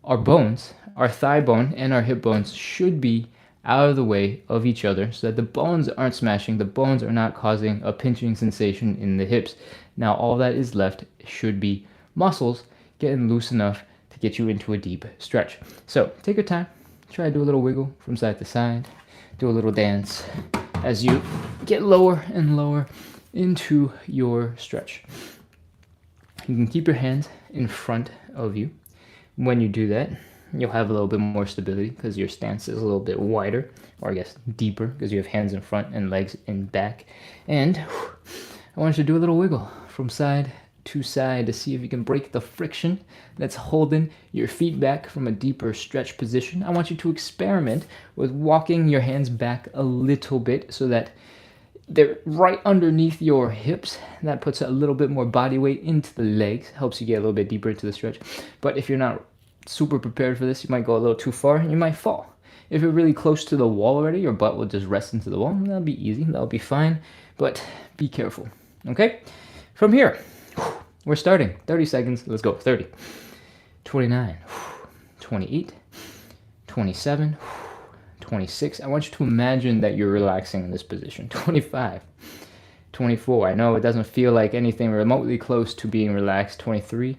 our bones, our thigh bone and our hip bones should be out of the way of each other so that the bones aren't smashing, the bones are not causing a pinching sensation in the hips. Now all that is left should be muscles getting loose enough to get you into a deep stretch. So take your time, try to do a little wiggle from side to side, do a little dance as you get lower and lower into your stretch. You can keep your hands in front of you. When you do that, you'll have a little bit more stability because your stance is a little bit wider, or I guess deeper, because you have hands in front and legs in back. And I want you to do a little wiggle from side to side to see if you can break the friction that's holding your feet back from a deeper stretch position. I want you to experiment with walking your hands back a little bit so that they're right underneath your hips. That puts a little bit more body weight into the legs, helps you get a little bit deeper into the stretch. But if you're not super prepared for this, you might go a little too far and you might fall. If you're really close to the wall already, your butt will just rest into the wall. That'll be easy, that'll be fine, but be careful, okay? From here, we're starting. 30 seconds, let's go. 30, 29, 28, 27, 26. I want you to imagine that you're relaxing in this position. 25, 24. I know it doesn't feel like anything remotely close to being relaxed. 23,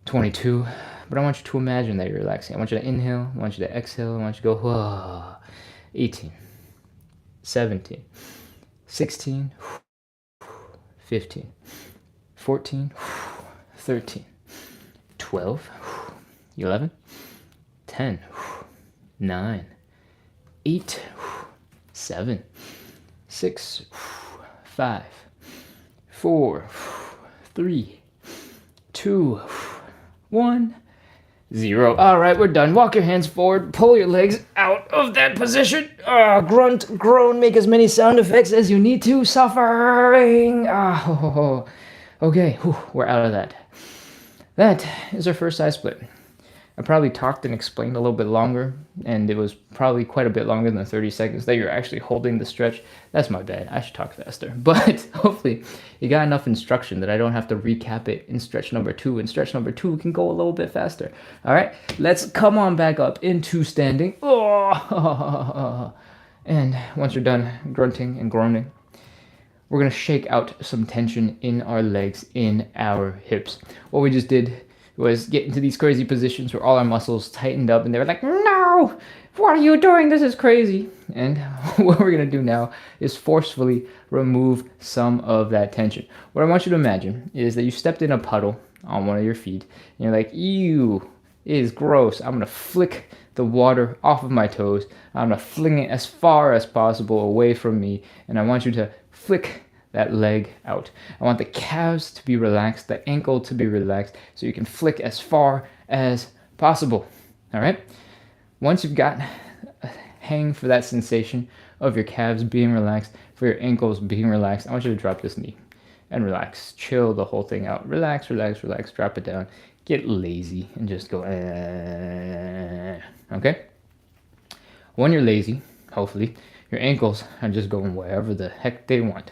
22. But I want you to imagine that you're relaxing. I want you to inhale. I want you to exhale. I want you to go, whoa. 18, 17, 16, 15, 14, 13, 12, 11, 10, 9, 8, 7, 6, 5, 4, 3, 2, 1, 0. All right, we're done. Walk your hands forward. Pull your legs out of that position. Grunt, groan, make as many sound effects as you need to. Suffering. Okay, we're out of that. That is our first side split. I probably talked and explained a little bit longer, and it was probably quite a bit longer than the 30 seconds that you're actually holding the stretch. That's my bad. I should talk faster. But hopefully you got enough instruction that I don't have to recap it in stretch number 2, and stretch number 2 can go a little bit faster. All right, let's come on back up into standing. And once you're done grunting and groaning, we're going to shake out some tension in our legs, in our hips. What we just did was get into these crazy positions where all our muscles tightened up and they were like, no, what are you doing? This is crazy. And what we're going to do now is forcefully remove some of that tension. What I want you to imagine is that you stepped in a puddle on one of your feet and you're like, ew, it is gross. I'm going to flick the water off of my toes. I'm going to fling it as far as possible away from me. And I want you to flick that leg out. I want the calves to be relaxed, the ankle to be relaxed, so you can flick as far as possible. All right? Once you've got a hang for that sensation of your calves being relaxed, for your ankles being relaxed, I want you to drop this knee and relax. Chill the whole thing out. Relax, relax, relax. Drop it down. Get lazy and just go, okay? When you're lazy, hopefully, your ankles are just going wherever the heck they want.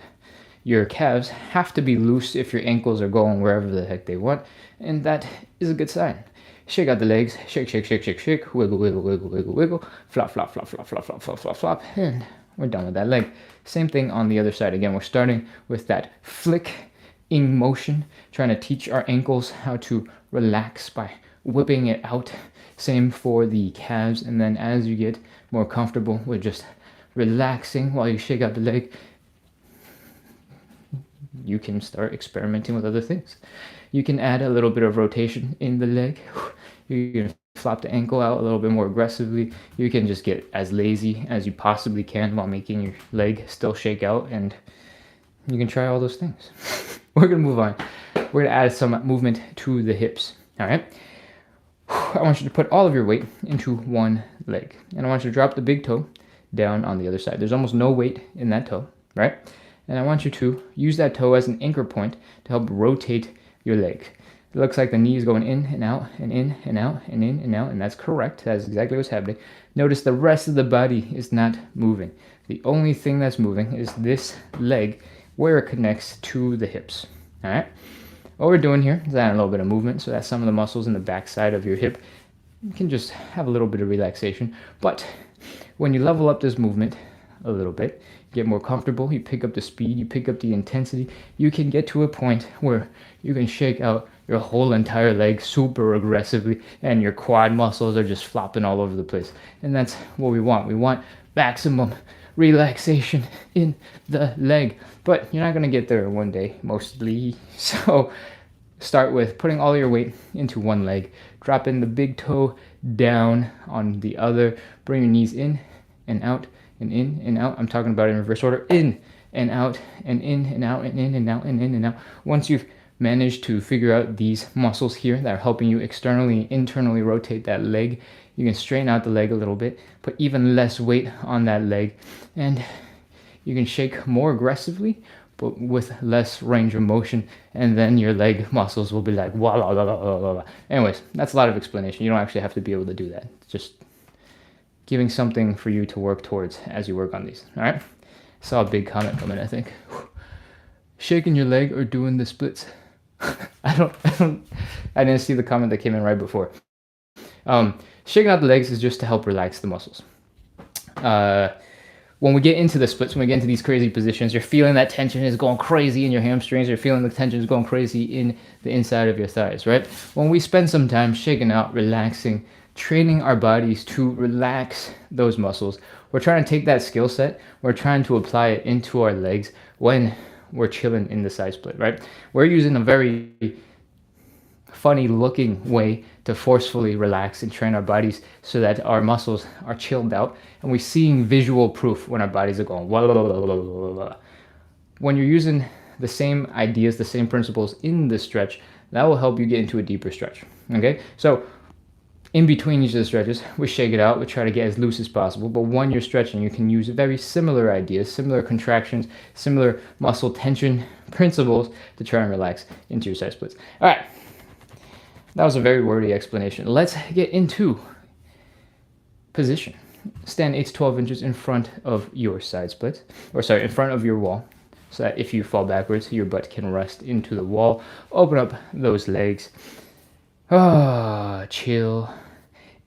Your calves have to be loose if your ankles are going wherever the heck they want, and that is a good sign. Shake out the legs, shake, shake, shake, shake, shake, wiggle, wiggle, wiggle, wiggle, wiggle, flop, flop, flop, flop, flop, flop, flop, flop, flop, and we're done with that leg. Same thing on the other side. Again, we're starting with that flicking motion, trying to teach our ankles how to relax by whipping it out. Same for the calves, and then as you get more comfortable with just relaxing while you shake out the leg, you can start experimenting with other things. You can add a little bit of rotation in the leg. You can flop the ankle out a little bit more aggressively. You can just get as lazy as you possibly can while making your leg still shake out, and you can try all those things. We're going to move on. We're going to add some movement to the hips. All right? I want you to put all of your weight into one leg, and I want you to drop the big toe down on the other side. There's almost no weight in that toe, right? And I want you to use that toe as an anchor point to help rotate your leg. It looks like the knee is going in and out and in and out and in and out, and that's correct. That's exactly what's happening. Notice the rest of the body is not moving. The only thing that's moving is this leg where it connects to the hips. All right? What we're doing here is adding a little bit of movement so that some of the muscles in the back side of your hip can just have a little bit of relaxation. But when you level up this movement a little bit, get more comfortable, you pick up the speed, you pick up the intensity, you can get to a point where you can shake out your whole entire leg super aggressively and your quad muscles are just flopping all over the place. And that's what we want. We want maximum relaxation in the leg. But you're not going to get there one day, mostly. So start with putting all your weight into one leg, dropping the big toe down on the other, bring your knees in and out, and in and out. I'm talking about in reverse order. In and out and in and out and in and out and in and out. Once you've managed to figure out these muscles here that are helping you externally, internally rotate that leg, you can straighten out the leg a little bit, put even less weight on that leg, and you can shake more aggressively, but with less range of motion, and then your leg muscles will be like, wah, la, la, la, la, la. Anyways, that's a lot of explanation. You don't actually have to be able to do that. It's just giving something for you to work towards as you work on these. All right? Saw a big comment come in, I think. Shaking your leg or doing the splits. I didn't see the comment that came in right before. Shaking out the legs is just to help relax the muscles. When we get into the splits, when we get into these crazy positions, you're feeling that tension is going crazy in your hamstrings, you're feeling the tension is going crazy in the inside of your thighs, right? When we spend some time shaking out, relaxing, training our bodies to relax those muscles, we're trying to take that skill set, we're trying to apply it into our legs when we're chilling in the side split, right? We're using a very funny looking way to forcefully relax and train our bodies so that our muscles are chilled out, and we're seeing visual proof when our bodies are going blah, blah, blah, blah, blah, blah. When you're using the same ideas, the same principles in the stretch. That will help you get into a deeper stretch. Okay, so in between each of the stretches, we shake it out. We try to get as loose as possible. But when you're stretching, you can use very similar ideas, similar contractions, similar muscle tension principles to try and relax into your side splits. All right, that was a very wordy explanation. Let's get into position. Stand 8 to 12 inches in front of your side splits, or sorry, in front of your wall, so that if you fall backwards, your butt can rest into the wall. Open up those legs. Chill.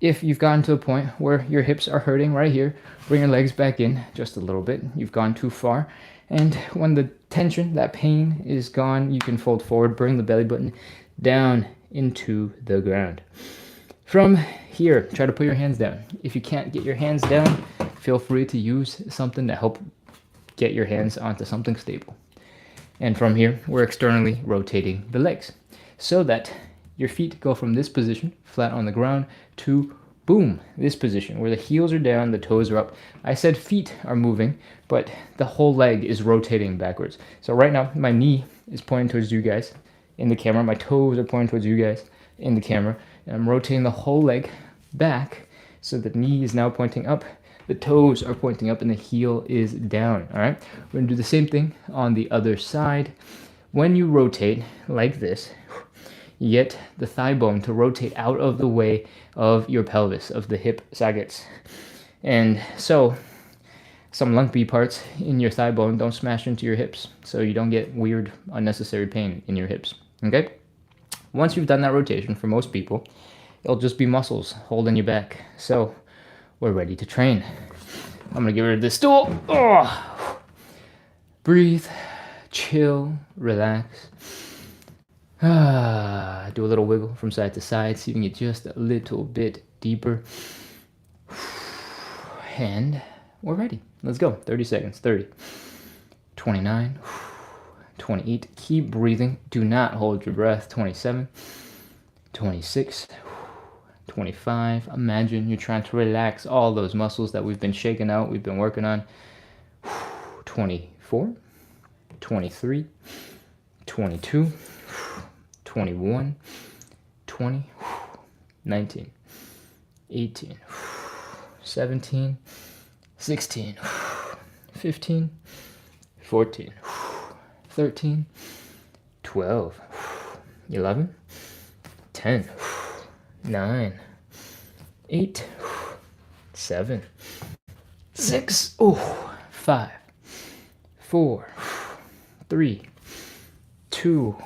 If you've gotten to the point where your hips are hurting right here, bring your legs back in just a little bit. You've gone too far. And when the tension, that pain is gone, you can fold forward, bring the belly button down into the ground. From here, try to put your hands down. If you can't get your hands down, feel free to use something to help get your hands onto something stable. And from here, we're externally rotating the legs so that your feet go from this position, flat on the ground, to boom, this position where the heels are down, the toes are up. I said feet are moving, but the whole leg is rotating backwards. So right now, my knee is pointing towards you guys in the camera. My toes are pointing towards you guys in the camera. And I'm rotating the whole leg back so the knee is now pointing up, the toes are pointing up, and the heel is down. All right, we're gonna do the same thing on the other side. When you rotate like this, you get the thigh bone to rotate out of the way of your pelvis, of the hip sockets. And so some lumpy parts in your thigh bone don't smash into your hips, so you don't get weird, unnecessary pain in your hips, okay? Once you've done that rotation, for most people, it'll just be muscles holding you back. So we're ready to train. I'm gonna get rid of this stool. Oh. Breathe, chill, relax. Do a little wiggle from side to side, see if you can get just a little bit deeper. And we're ready. Let's go. 30 seconds. 30, 29, 28. Keep breathing. Do not hold your breath. 27, 26, 25. Imagine you're trying to relax all those muscles that we've been shaking out, we've been working on. 24, 23, 22, 21, 20, 19, 18, 17, 16, 15, 14, 13, 12, 11, 10, 9, 8, 7, 6, 5, 4, 3, 2,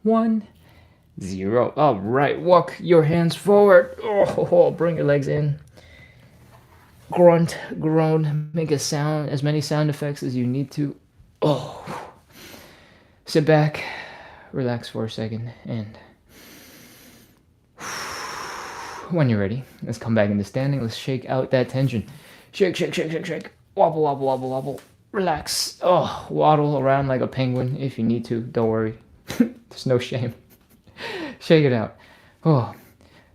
1, 0. All right, walk your hands forward. Bring your legs in. Grunt, groan, make a sound, as many sound effects as you need to. Sit back, relax for a second, and when you're ready, let's come back into standing. Let's shake out that tension. Shake, shake, shake, shake, shake. Wobble, wobble, wobble, wobble. Relax. Waddle around like a penguin if you need to. Don't worry. There's no shame. Shake it out.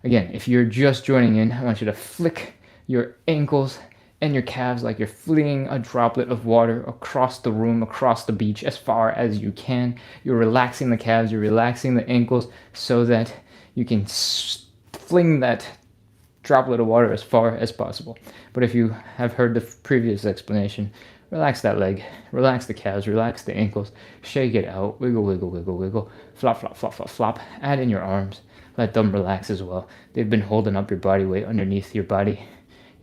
Again, if you're just joining in, I want you to flick your ankles and your calves like you're flinging a droplet of water across the room, across the beach, as far as you can. You're relaxing the calves, you're relaxing the ankles so that you can fling that droplet of water as far as possible. But if you have heard the previous explanation, relax that leg, relax the calves, relax the ankles, shake it out, wiggle, wiggle, wiggle, wiggle, flop, flop, flop, flop, flop. Add in your arms, let them relax as well. They've been holding up your body weight underneath your body.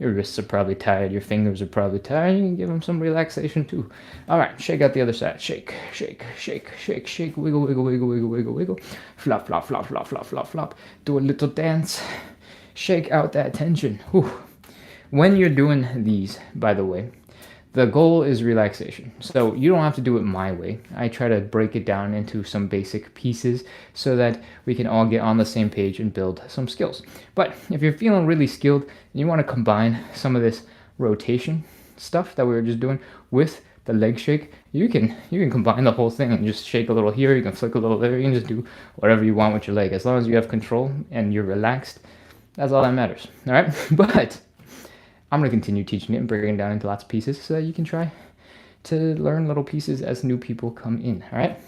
Your wrists are probably tired, your fingers are probably tired. You can give them some relaxation too. All right, shake out the other side. Shake, shake, shake, shake, shake, wiggle, wiggle, wiggle, wiggle, wiggle, wiggle. Flop, flop, flop, flop, flop, flop, flop. Do a little dance. Shake out that tension. When you're doing these, by the way, the goal is relaxation. So you don't have to do it my way. I try to break it down into some basic pieces so that we can all get on the same page and build some skills. But if you're feeling really skilled and you want to combine some of this rotation stuff that we were just doing with the leg shake, you can combine the whole thing and just shake a little here, you can flick a little there, you can just do whatever you want with your leg. As long as you have control and you're relaxed, that's all that matters. All right? But I'm going to continue teaching it and breaking it down into lots of pieces so that you can try to learn little pieces as new people come in, all right?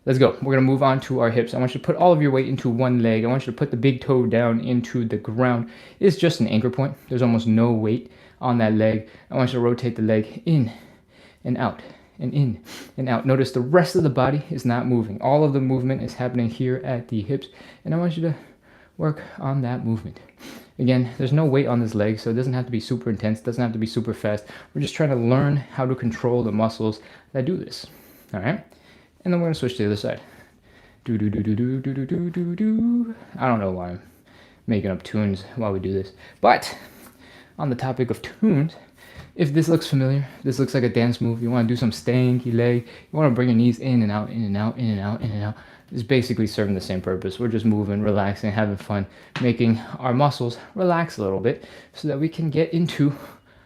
Let's go. We're going to move on to our hips. I want you to put all of your weight into one leg. I want you to put the big toe down into the ground. It's just an anchor point. There's almost no weight on that leg. I want you to rotate the leg in and out and in and out. Notice the rest of the body is not moving. All of the movement is happening here at the hips, and I want you to work on that movement. Again, there's no weight on this leg, so it doesn't have to be super intense. It doesn't have to be super fast. We're just trying to learn how to control the muscles that do this, all right? And then we're going to switch to the other side. Do do do do do do do do do do. I don't know why I'm making up tunes while we do this. But on the topic of tunes, if this looks familiar, this looks like a dance move, you want to do some stanky leg, you want to bring your knees in and out, in and out, in and out, in and out. It's basically serving the same purpose. We're just moving, relaxing, having fun, making our muscles relax a little bit so that we can get into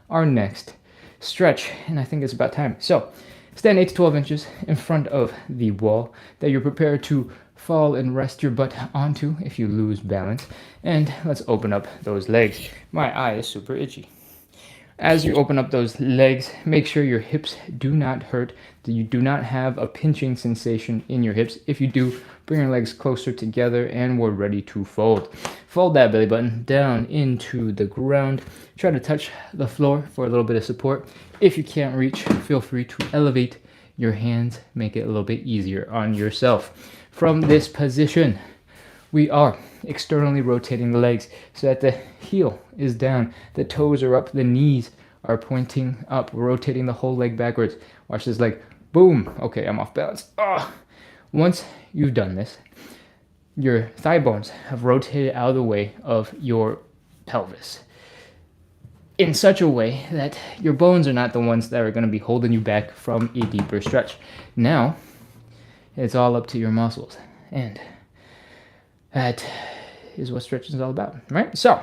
our next stretch. And I think it's about time. So stand 8 to 12 inches in front of the wall that you're prepared to fall and rest your butt onto if you lose balance. And let's open up those legs. My eye is super itchy. As you open up those legs, make sure your hips do not hurt, that you do not have a pinching sensation in your hips. If you do, bring your legs closer together and we're ready to fold. Fold that belly button down into the ground. Try to touch the floor for a little bit of support. If you can't reach, feel free to elevate your hands, make it a little bit easier on yourself. From this position, we are externally rotating the legs so that the heel is down, the toes are up, the knees are pointing up. We're rotating the whole leg backwards. Watch this leg. Boom. Okay, I'm off balance. Once you've done this, your thigh bones have rotated out of the way of your pelvis in such a way that your bones are not the ones that are going to be holding you back from a deeper stretch. Now, it's all up to your muscles. And that is what stretching is all about, right? So,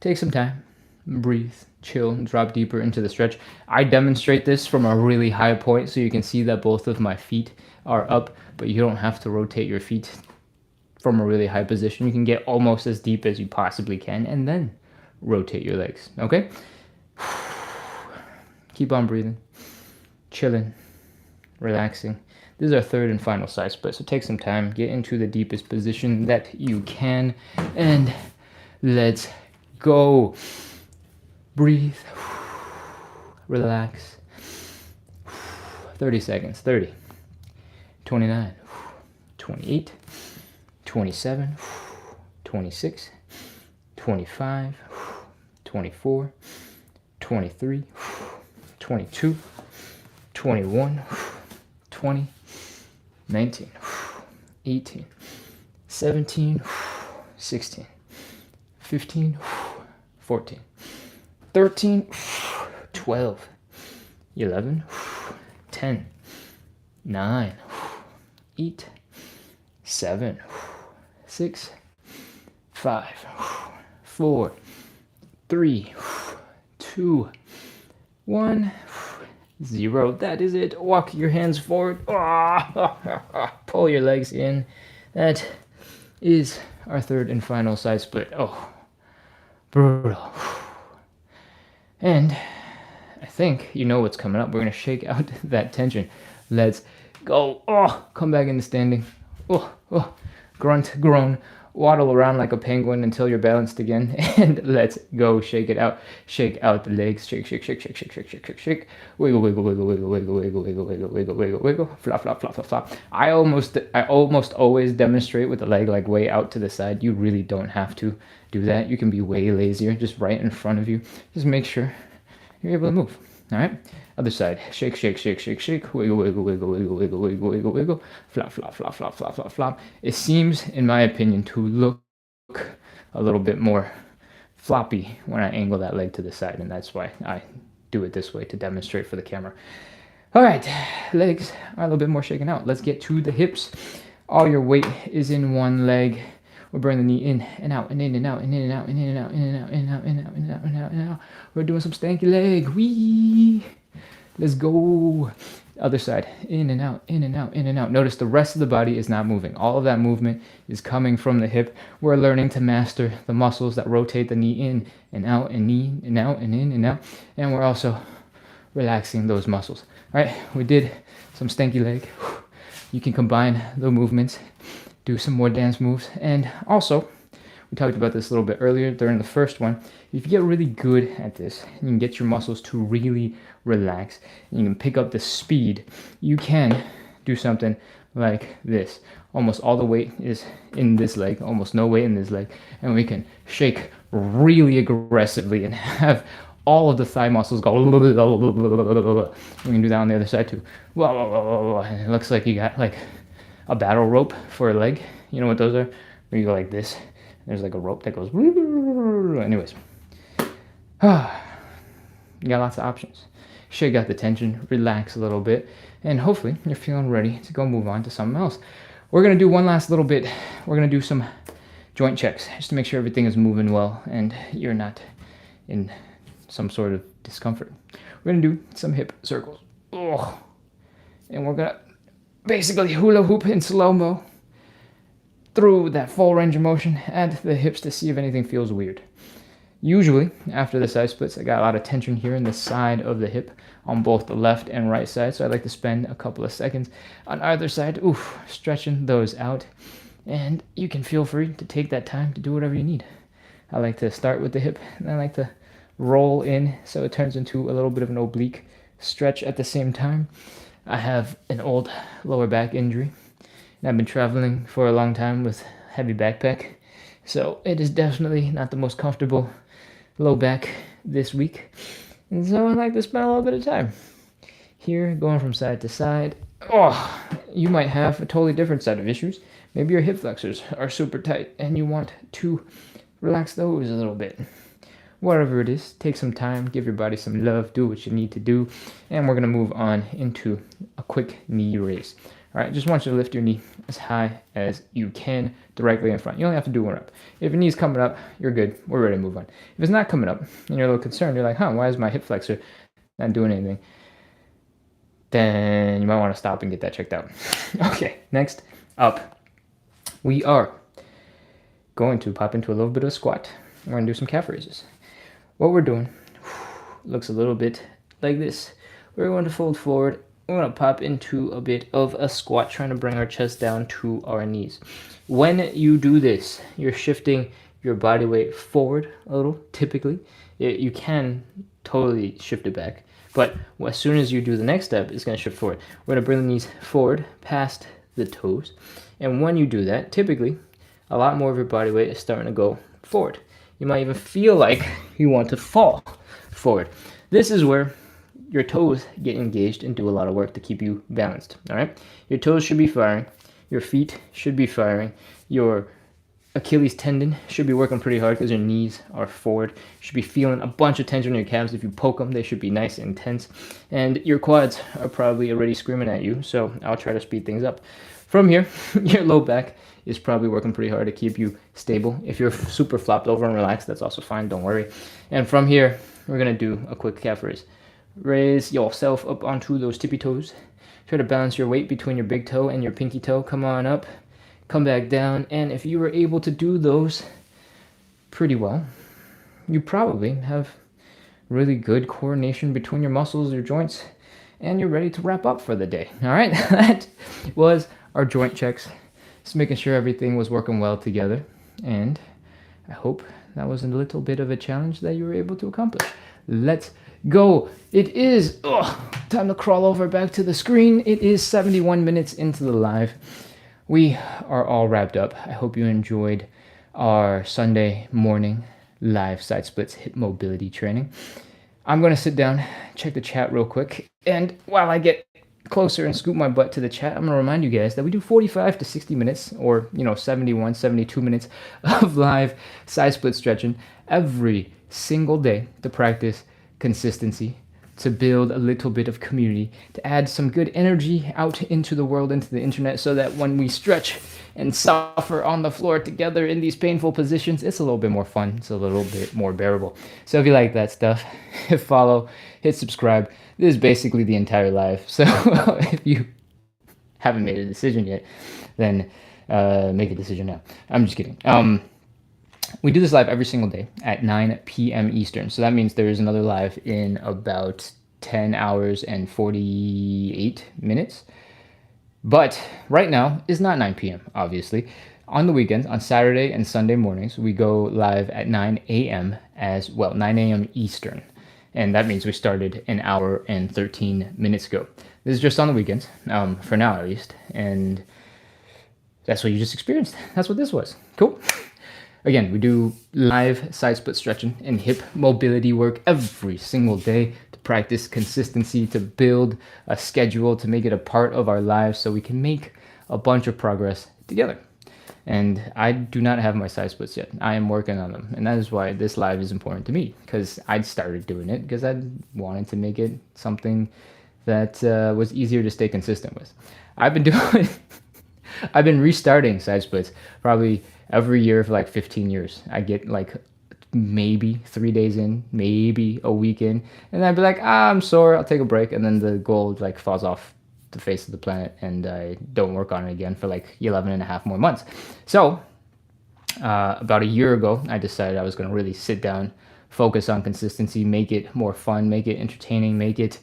take some time, breathe, chill, and drop deeper into the stretch. I demonstrate this from a really high point so you can see that both of my feet are up, but you don't have to rotate your feet from a really high position. You can get almost as deep as you possibly can and then rotate your legs, okay? Keep on breathing, chilling, relaxing. This is our third and final side split, so take some time, get into the deepest position that you can, and let's go. Breathe, relax. 30 seconds, 30, 29, 28, 27, 26, 25, 24, 23, 22, 21, 20, 19, 18, 17, 16, 15, 14, 13, 12, 11, 10, 9, 8, 7, 6, 5, 4, 3, 2, 1, 0. That is it. Walk your hands forward. Pull your legs in. That is our third and final side split. Oh, brutal. And I think you know what's coming up. We're going to shake out that tension. Let's go. Come back into standing. Grunt, groan. Waddle around like a penguin until you're balanced again. And let's go. Shake it out. Shake out the legs. Shake, shake, shake, shake, shake, shake, shake, shake, shake. Wiggle, wiggle, wiggle, wiggle, wiggle, wiggle, wiggle, wiggle, wiggle, wiggle, wiggle. Flop, flop, flop, flop, flop. I almost always demonstrate with the leg like way out to the side. You really don't have to do that. You can be way lazier, just right in front of you. Just make sure you're able to move. All right. Other side. Shake, shake, shake, shake, shake. Wiggle, wiggle, wiggle, wiggle, wiggle, wiggle, wiggle, wiggle. Flop, flop, flop, flop, flop, flop, flop. It seems, in my opinion, to look a little bit more floppy when I angle that leg to the side, and that's why I do it this way to demonstrate for the camera. All right, legs are a little bit more shaken out. Let's get to the hips. All your weight is in one leg. We're bringing the knee in and out and in and out and in and out and in and out and in and out and out and out and out and out and out. We're doing some stanky leg. Wee. Let's go. Other side. In and out, in and out, in and out. Notice the rest of the body is not moving. All of that movement is coming from the hip. We're learning to master the muscles that rotate the knee in and out and knee and out and in and out. And we're also relaxing those muscles. All right, we did some stanky leg. You can combine the movements, do some more dance moves, and also, we talked about this a little bit earlier during the first one. If you get really good at this, you can get your muscles to really relax, and you can pick up the speed, you can do something like this. Almost all the weight is in this leg, almost no weight in this leg, and we can shake really aggressively and have all of the thigh muscles go. We can do that on the other side too. And it looks like you got like a battle rope for a leg. You know what those are? Where you go like this. There's like a rope that goes. Anyways, you got lots of options. Shake out the tension, relax a little bit, and hopefully you're feeling ready to go move on to something else. We're gonna do one last little bit. We're gonna do some joint checks just to make sure everything is moving well and you're not in some sort of discomfort. We're gonna do some hip circles. Oh, and we're gonna basically hula hoop in slow-mo through that full range of motion at the hips to see if anything feels weird. Usually, after the side splits, I got a lot of tension here in the side of the hip on both the left and right side, so I like to spend a couple of seconds on either side, stretching those out. And you can feel free to take that time to do whatever you need. I like to start with the hip, and I like to roll in so it turns into a little bit of an oblique stretch at the same time. I have an old lower back injury, and I've been traveling for a long time with heavy backpack, so it is definitely not the most comfortable low back this week, and so I like to spend a little bit of time here going from side to side. You might have a totally different set of issues. Maybe your hip flexors are super tight and you want to relax those a little bit. Whatever it is, take some time, give your body some love, do what you need to do, and we're going to move on into a quick knee raise. All right, just want you to lift your knee as high as you can directly in front. You only have to do one up. If your knee's coming up, you're good. We're ready to move on. If it's not coming up and you're a little concerned, you're like, why is my hip flexor not doing anything? Then you might want to stop and get that checked out. Okay, next up, we are going to pop into a little bit of a squat. We're going to do some calf raises. What we're doing looks a little bit like this. We're going to fold forward. We're going to pop into a bit of a squat, trying to bring our chest down to our knees. When you do this, you're shifting your body weight forward a little, typically. You can totally shift it back, but as soon as you do the next step, it's going to shift forward. We're going to bring the knees forward past the toes, and when you do that, typically, a lot more of your body weight is starting to go forward. You might even feel like you want to fall forward. This is where your toes get engaged and do a lot of work to keep you balanced, all right? Your toes should be firing. Your feet should be firing. Your Achilles tendon should be working pretty hard because your knees are forward. You should be feeling a bunch of tension in your calves. If you poke them, they should be nice and tense. And your quads are probably already screaming at you, so I'll try to speed things up. From here, your low back is probably working pretty hard to keep you stable. If you're super flopped over and relaxed, that's also fine, don't worry. And from here, we're gonna do a quick calf raise. Raise yourself up onto those tippy toes. Try to balance your weight between your big toe and your pinky toe. Come on up, come back down, and if you were able to do those pretty well, you probably have really good coordination between your muscles, your joints, and you're ready to wrap up for the day. All right, that was our joint checks. Just making sure everything was working well together, and I hope that was a little bit of a challenge that you were able to accomplish. Let's go. It is time to crawl over back to the screen. It is 71 minutes into the live. We are all wrapped up. I hope you enjoyed our Sunday morning live side splits hip mobility training. I'm going to sit down, check the chat real quick, and while I get closer and scoop my butt to the chat, I'm going to remind you guys that we do 45 to 60 minutes or 71, 72 minutes of live side split stretching every single day to practice consistency, to build a little bit of community, to add some good energy out into the world, into the internet, so that when we stretch and suffer on the floor together in these painful positions, it's a little bit more fun, it's a little bit more bearable. So if you like that stuff, hit follow, hit subscribe. This is basically the entire live, so if you haven't made a decision yet, then make a decision now. I'm just kidding. We do this live every single day at 9 p.m. Eastern. So that means there is another live in about 10 hours and 48 minutes. But right now is not 9 p.m., obviously. On the weekends, on Saturday and Sunday mornings, we go live at 9 a.m. as well, 9 a.m. Eastern. And that means we started an hour and 13 minutes ago. This is just on the weekends, for now at least. And that's what you just experienced. That's what this was. Cool. Again, we do live side split stretching and hip mobility work every single day to practice consistency, to build a schedule, to make it a part of our lives so we can make a bunch of progress together. And I do not have my side splits yet. I am working on them. And that is why this live is important to me, because I started doing it because I wanted to make it something that was easier to stay consistent with. I've been restarting side splits probably every year for like 15 years. I get like maybe 3 days in, maybe a week in, and I'd be like, I'm sore, I'll take a break. And then the goal like falls off the face of the planet and I don't work on it again for like 11 and a half more months. So about a year ago, I decided I was going to really sit down, focus on consistency, make it more fun, make it entertaining, make it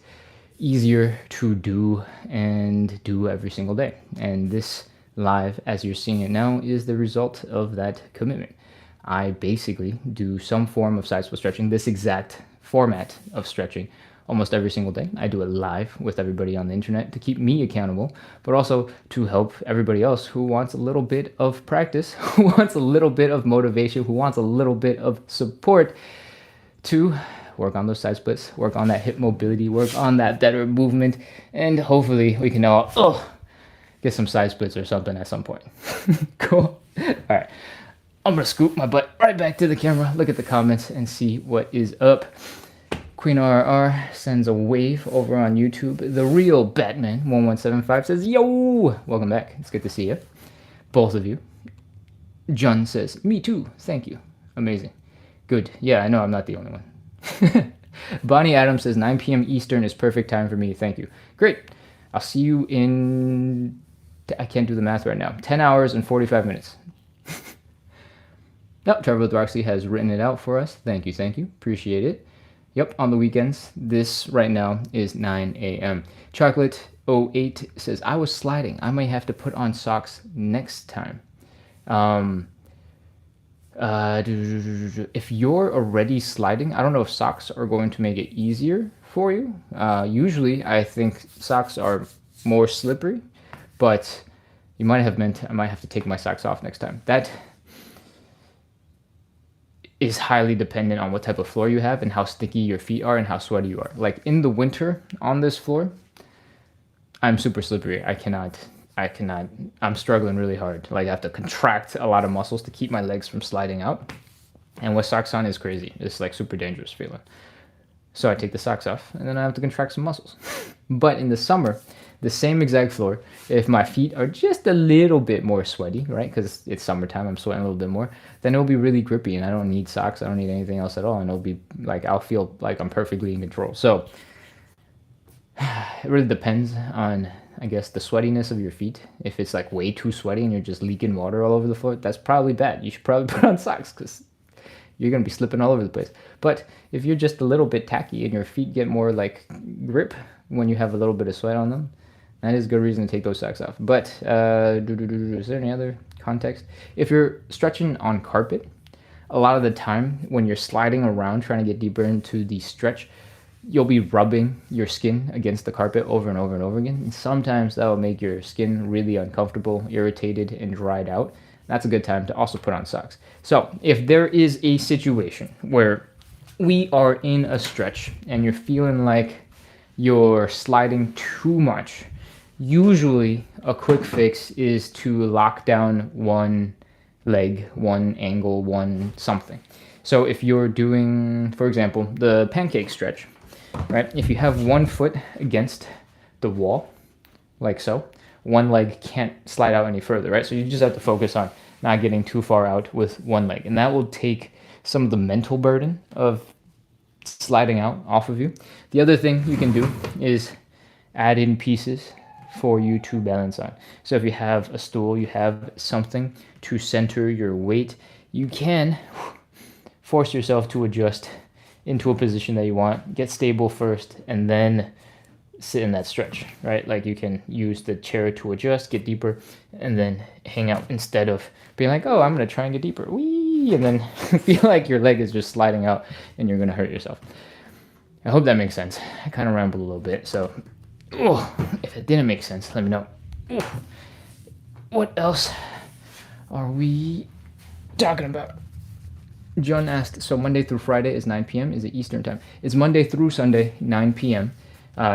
easier to do and do every single day. And this live, as you're seeing it now, is the result of that commitment. I basically do some form of side split stretching, this exact format of stretching, almost every single day. I do it live with everybody on the internet to keep me accountable, but also to help everybody else who wants a little bit of practice, who wants a little bit of motivation, who wants a little bit of support to work on those side splits, work on that hip mobility, work on that better movement, and hopefully we can all get some side splits or something at some point. Cool. All right. I'm going to scoop my butt right back to the camera, look at the comments, and see what is up. Queen RR sends a wave over on YouTube. The real Batman 1175 says, yo, welcome back. It's good to see you. Both of you. John says, me too. Thank you. Amazing. Good. Yeah, I know I'm not the only one. Bonnie Adams says 9 p.m. Eastern is perfect time for me. Thank you. Great. I'll see you in, I can't do the math right now, 10 hours and 45 minutes. Nope, Trevor with Roxy has written it out for us. Thank you, thank you. Appreciate it. Yep, on the weekends, this right now is 9 a.m. Chocolate08 says, I was sliding. I might have to put on socks next time. If you're already sliding, I don't know if socks are going to make it easier for you. Usually, I think socks are more slippery, but you might have meant I might have to take my socks off next time. That is highly dependent on what type of floor you have and how sticky your feet are and how sweaty you are. Like in the winter on this floor, I'm super slippery. I'm struggling really hard. Like I have to contract a lot of muscles to keep my legs from sliding out. And with socks on is crazy. It's like super dangerous feeling. So I take the socks off and then I have to contract some muscles. But in the summer, the same exact floor, if my feet are just a little bit more sweaty, right? Because it's summertime, I'm sweating a little bit more, then it'll be really grippy and I don't need socks. I don't need anything else at all. And it'll be like, I'll feel like I'm perfectly in control. So it really depends on, I guess, the sweatiness of your feet. If it's like way too sweaty and you're just leaking water all over the floor, that's probably bad. You should probably put on socks because you're going to be slipping all over the place. But if you're just a little bit tacky and your feet get more like grip when you have a little bit of sweat on them, that is a good reason to take those socks off. But is there any other context? If you're stretching on carpet, a lot of the time when you're sliding around trying to get deeper into the stretch, you'll be rubbing your skin against the carpet over and over and over again. And sometimes that will make your skin really uncomfortable, irritated, and dried out. That's a good time to also put on socks. So if there is a situation where we are in a stretch and you're feeling like you're sliding too much, usually a quick fix is to lock down one leg, one angle, one something. So if you're doing, for example, the pancake stretch, right? If you have one foot against the wall, like so, one leg can't slide out any further, right? So you just have to focus on not getting too far out with one leg. And that will take some of the mental burden of sliding out off of you. The other thing you can do is add in pieces for you to balance on. So if you have a stool, you have something to center your weight, you can force yourself to adjust into a position that you want, get stable first, and then sit in that stretch, right? Like you can use the chair to adjust, get deeper, and then hang out instead of being like, oh, I'm gonna try and get deeper, wee, and then feel like your leg is just sliding out and you're gonna hurt yourself. I hope that makes sense. I kind of rambled a little bit, so if it didn't make sense, let me know. What else are we talking about? John asked, so Monday through Friday is 9 p.m. Is it Eastern time? It's Monday through Sunday, 9 p.m.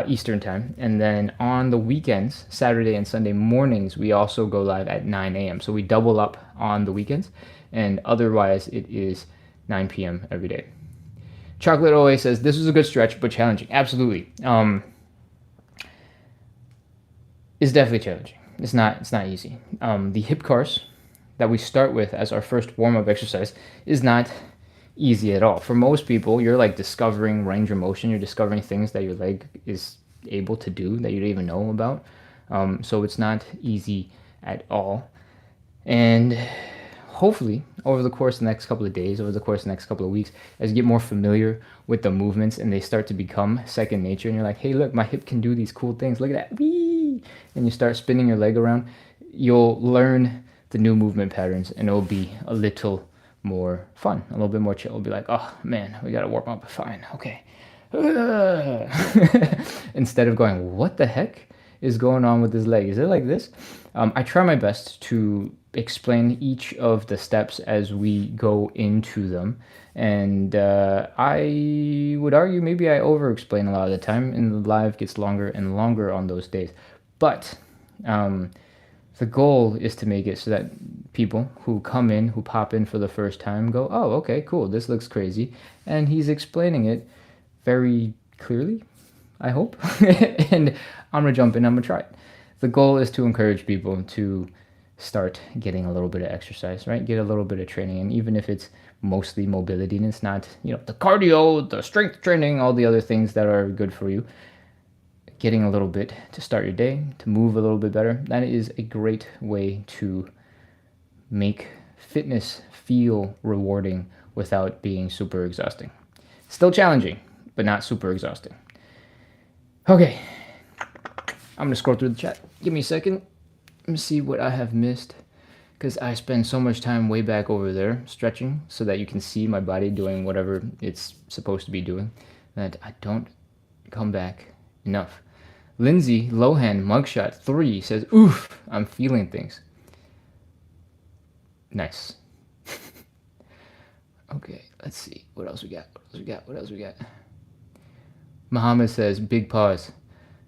Eastern time. And then on the weekends, Saturday and Sunday mornings, we also go live at 9 a.m. So we double up on the weekends. And otherwise, it is 9 p.m. every day. Chocolate always says, this was a good stretch, but challenging. Absolutely. It's definitely challenging. It's not easy. The hip cars that we start with as our first warm-up exercise is not easy at all. For most people, you're like discovering range of motion. You're discovering things that your leg is able to do that you don't even know about. So it's not easy at all. And hopefully, over the course of the next couple of days, over the course of the next couple of weeks, as you get more familiar with the movements and they start to become second nature, and you're like, hey, look, my hip can do these cool things. Look at that. Whee! And you start spinning your leg around, you'll learn the new movement patterns, and it'll be a little more fun, a little bit more chill. It'll be like, oh man, we gotta warm up. Fine, okay. Instead of going, what the heck is going on with this leg? Is it like this? I try my best to explain each of the steps as we go into them. And I would argue maybe I over-explain a lot of the time, and the live gets longer and longer on those days. But the goal is to make it so that people who come in, who pop in for the first time, go, oh, okay, cool, this looks crazy. And he's explaining it very clearly, I hope. And I'm going to jump in, I'm going to try it. The goal is to encourage people to start getting a little bit of exercise, right? Get a little bit of training. And even if it's mostly mobility and it's not, the cardio, the strength training, all the other things that are good for you, getting a little bit to start your day, to move a little bit better, that is a great way to make fitness feel rewarding without being super exhausting. Still challenging, but not super exhausting. Okay, I'm gonna scroll through the chat. Give me a second. Let me see what I have missed, because I spend so much time way back over there stretching so that you can see my body doing whatever it's supposed to be doing, that I don't come back enough. Lindsay Lohan Mugshot 3 says, oof, I'm feeling things. Nice. Okay, let's see. What else we got? Muhammad says, big pause.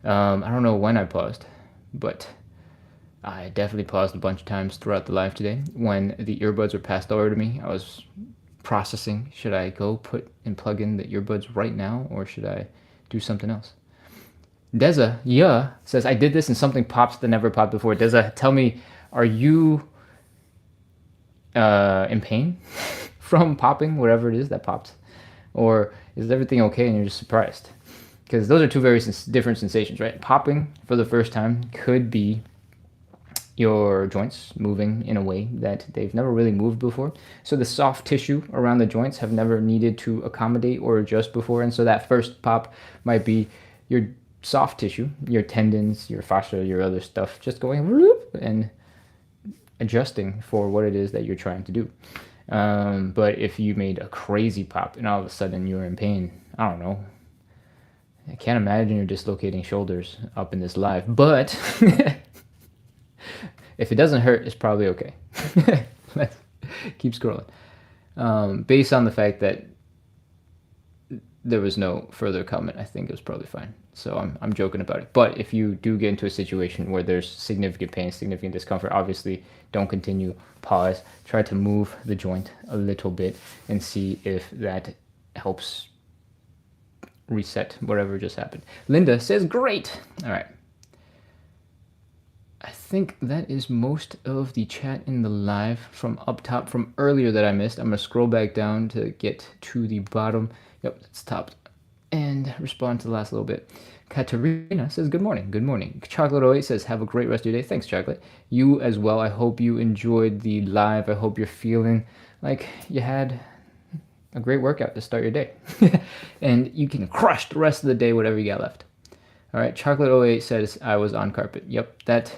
I don't know when I paused, but I definitely paused a bunch of times throughout the live today. When the earbuds were passed over to me, I was processing, should I go put and plug in the earbuds right now, or should I do something else? Deza, says, I did this and something pops that never popped before. Deza, tell me, are you in pain from popping, whatever it is that popped? Or is everything okay and you're just surprised? Because those are two very different sensations, right? Popping for the first time could be your joints moving in a way that they've never really moved before. So the soft tissue around the joints have never needed to accommodate or adjust before. And so that first pop might be your soft tissue, your tendons, your fascia, your other stuff, just going whoop and adjusting for what it is that you're trying to do. But if you made a crazy pop and all of a sudden you're in pain, I don't know. I can't imagine you're dislocating shoulders up in this live, but if it doesn't hurt, it's probably okay. Let's keep scrolling. Based on the fact that there was no further comment, I think it was probably fine. So I'm joking about it. But if you do get into a situation where there's significant pain, significant discomfort, obviously don't continue, pause, try to move the joint a little bit and see if that helps reset whatever just happened. Linda says, great. All right. I think that is most of the chat in the live from up top from earlier that I missed. I'm going to scroll back down to get to the bottom. Yep, that's top. And respond to the last little bit. Katerina says, good morning. Good morning. Chocolate always says, have a great rest of your day. Thanks, Chocolate. You as well. I hope you enjoyed the live. I hope you're feeling like you had a great workout to start your day. And you can crush the rest of the day, whatever you got left. All right, Chocolate08 says I was on carpet. Yep, that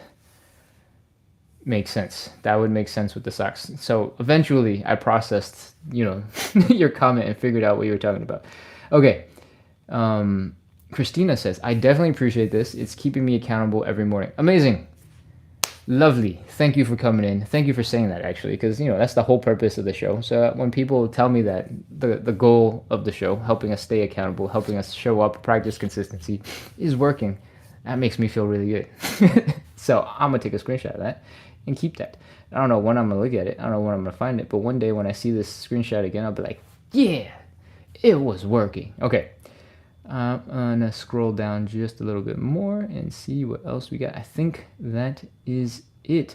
makes sense. That would make sense with the socks. So eventually I processed, your comment and figured out what you were talking about. Okay. Christina says, I definitely appreciate this. It's keeping me accountable every morning. Amazing. Lovely. Thank you for coming in. Thank you for saying that, actually, because, that's the whole purpose of the show. So when people tell me that the goal of the show, helping us stay accountable, helping us show up, practice consistency, is working, that makes me feel really good. So I'm going to take a screenshot of that and keep that. I don't know when I'm going to look at it. I don't know when I'm going to find it. But one day when I see this screenshot again, I'll be like, yeah, it was working. Okay. I'm going to scroll down just a little bit more and see what else we got. I think that is it.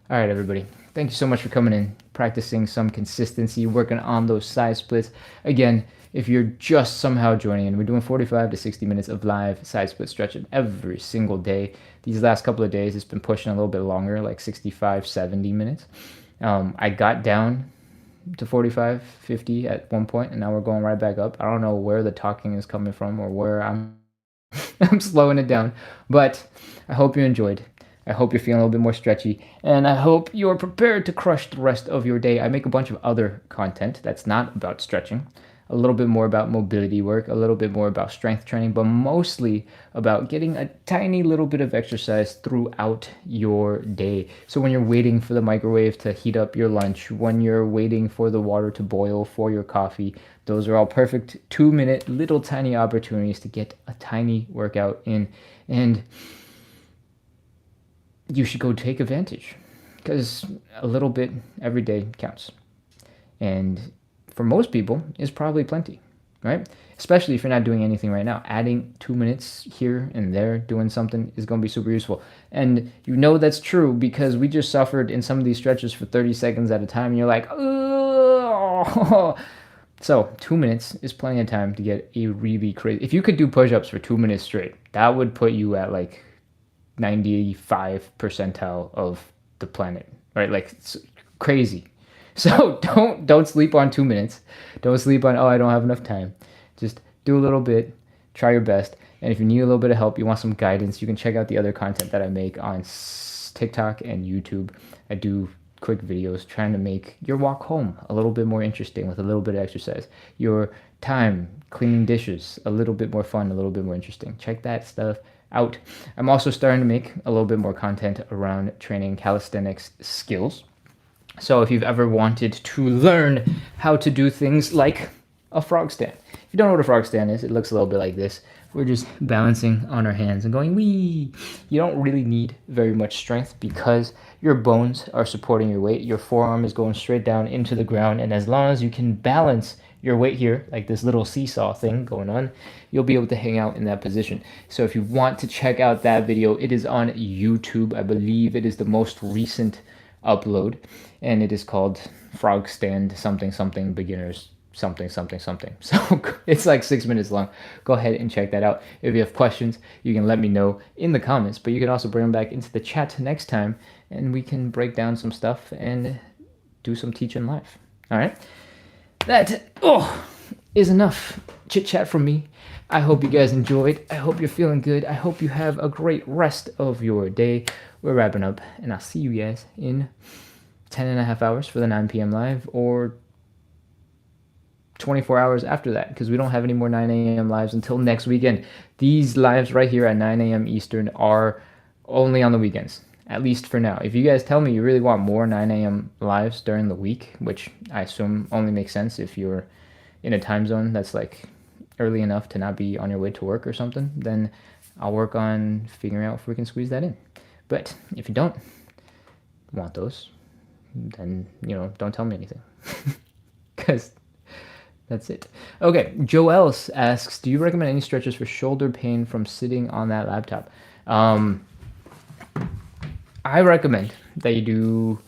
All right, everybody. Thank you so much for coming in, practicing some consistency, working on those side splits. Again, if you're just somehow joining in, we're doing 45 to 60 minutes of live side split stretching every single day. These last couple of days, it's been pushing a little bit longer, like 65, 70 minutes. I got down to 45, 50 at one point, and now we're going right back up. I don't know where the talking is coming from or where I'm slowing it down, but I hope you enjoyed. I hope you're feeling a little bit more stretchy, and I hope you're prepared to crush the rest of your day. I make a bunch of other content that's not about stretching, a little bit more about mobility work, a little bit more about strength training, but mostly about getting a tiny little bit of exercise throughout your day. So when you're waiting for the microwave to heat up your lunch, when you're waiting for the water to boil for your coffee, those are all perfect 2-minute little tiny opportunities to get a tiny workout in. And you should go take advantage, because a little bit every day counts. And for most people, is probably plenty, right? Especially if you're not doing anything right now. Adding 2 minutes here and there, doing something, is going to be super useful. And that's true because we just suffered in some of these stretches for 30 seconds at a time. And you're like, oh. So 2 minutes is plenty of time to get a really crazy. If you could do push-ups for 2 minutes straight, that would put you at like 95 percentile of the planet, right? Like, it's crazy. So don't sleep on 2 minutes. Don't sleep on, I don't have enough time. Just do a little bit, try your best. And if you need a little bit of help, you want some guidance, you can check out the other content that I make on TikTok and YouTube. I do quick videos trying to make your walk home a little bit more interesting with a little bit of exercise. Your time cleaning dishes a little bit more fun, a little bit more interesting. Check that stuff out. I'm also starting to make a little bit more content around training calisthenics skills. So if you've ever wanted to learn how to do things like a frog stand. If you don't know what a frog stand is, it looks a little bit like this. We're just balancing on our hands and going, wee. You don't really need very much strength because your bones are supporting your weight. Your forearm is going straight down into the ground. And as long as you can balance your weight here, like this little seesaw thing going on, you'll be able to hang out in that position. So if you want to check out that video, it is on YouTube. I believe it is the most recent upload, and it is called Frog Stand something beginners something. So it's like 6 minutes long. Go ahead and check that out. If you have questions, you can let me know in the comments, but you can also bring them back into the chat next time, and we can break down some stuff and do some teaching live. All right, that is enough chit chat from me. I hope you guys enjoyed. I hope you're feeling good. I hope you have a great rest of your day. We're wrapping up, and I'll see you guys in 10.5 hours for the 9 p.m. live, or 24 hours after that, because we don't have any more 9 a.m. lives until next weekend. These lives right here at 9 a.m. Eastern are only on the weekends, at least for now. If you guys tell me you really want more 9 a.m. lives during the week, which I assume only makes sense if you're in a time zone that's like early enough to not be on your way to work or something, then I'll work on figuring out if we can squeeze that in. But if you don't want those, then, don't tell me anything. Because that's it. Okay, Joel asks, do you recommend any stretches for shoulder pain from sitting on that laptop? I recommend that you do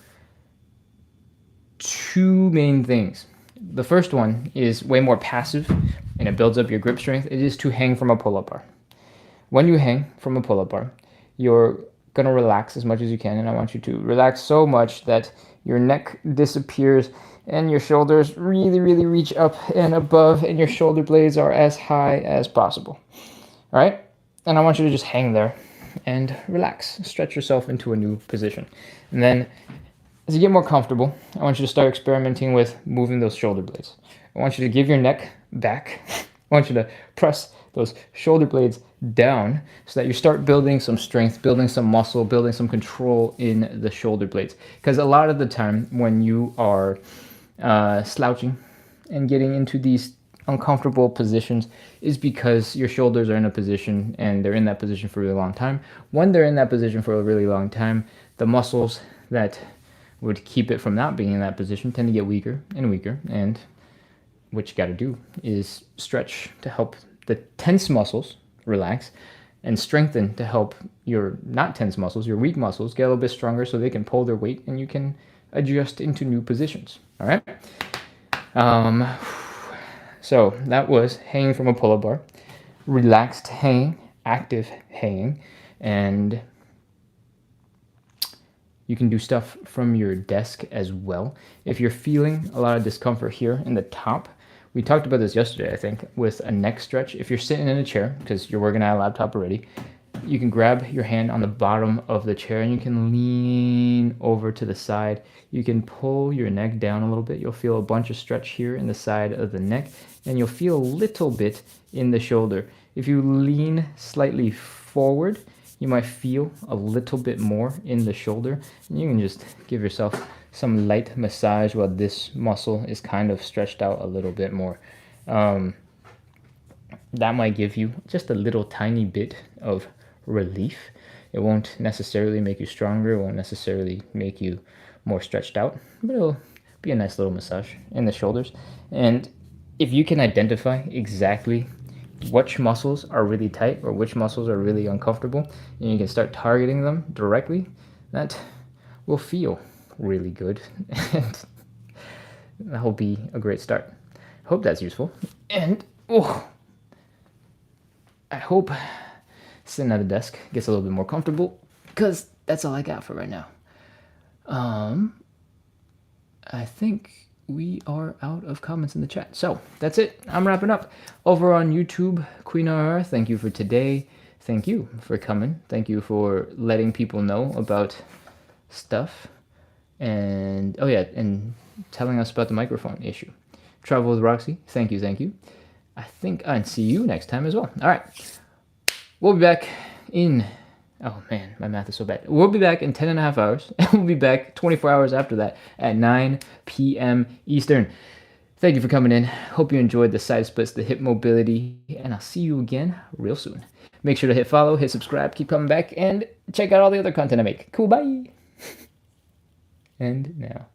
2 main things. The first one is way more passive, and it builds up your grip strength. It is to hang from a pull-up bar. When you hang from a pull-up bar, you're going to relax as much as you can, and I want you to relax so much that your neck disappears, and your shoulders really, really reach up and above, and your shoulder blades are as high as possible. All right? And I want you to just hang there and relax. Stretch yourself into a new position. And then as you get more comfortable, I want you to start experimenting with moving those shoulder blades. I want you to give your neck back. I want you to press those shoulder blades down so that you start building some strength, building some muscle, building some control in the shoulder blades. Because a lot of the time when you are slouching and getting into these uncomfortable positions is because your shoulders are in a position and they're in that position for a really long time. When they're in that position for a really long time, the muscles that would keep it from not being in that position tend to get weaker and weaker, and what you got to do is stretch to help the tense muscles relax and strengthen to help your not tense muscles, your weak muscles, get a little bit stronger so they can pull their weight and you can adjust into new positions. All right. So that was hanging from a pull-up bar, relaxed hanging, active hanging, and you can do stuff from your desk as well. If you're feeling a lot of discomfort here in the top, we talked about this yesterday, I think, with a neck stretch. If you're sitting in a chair, because you're working at a laptop already, you can grab your hand on the bottom of the chair and you can lean over to the side. You can pull your neck down a little bit. You'll feel a bunch of stretch here in the side of the neck, and you'll feel a little bit in the shoulder. If you lean slightly forward, you might feel a little bit more in the shoulder. And you can just give yourself some light massage while this muscle is kind of stretched out a little bit more. That might give you just a little tiny bit of relief. It won't necessarily make you stronger. It won't necessarily make you more stretched out, but it'll be a nice little massage in the shoulders. And if you can identify exactly which muscles are really tight or which muscles are really uncomfortable, and you can start targeting them directly, that will feel really good. And that will be a great start. Hope that's useful. And I hope sitting at a desk gets a little bit more comfortable, because that's all I got for right now. I think we are out of comments in the chat. So that's it. I'm wrapping up. Over on YouTube, Queen RR, thank you for today. Thank you for coming. Thank you for letting people know about stuff. And and telling us about the microphone issue. Travel with Roxy, thank you, thank you. I think and see you next time as well. All right. We'll be back in, oh man, my math is so bad. We'll be back in 10 and a half hours. And we'll be back 24 hours after that at 9 p.m. Eastern. Thank you for coming in. Hope you enjoyed the side splits, the hip mobility, and I'll see you again real soon. Make sure to hit follow, hit subscribe, keep coming back, and check out all the other content I make. Cool, bye. And now.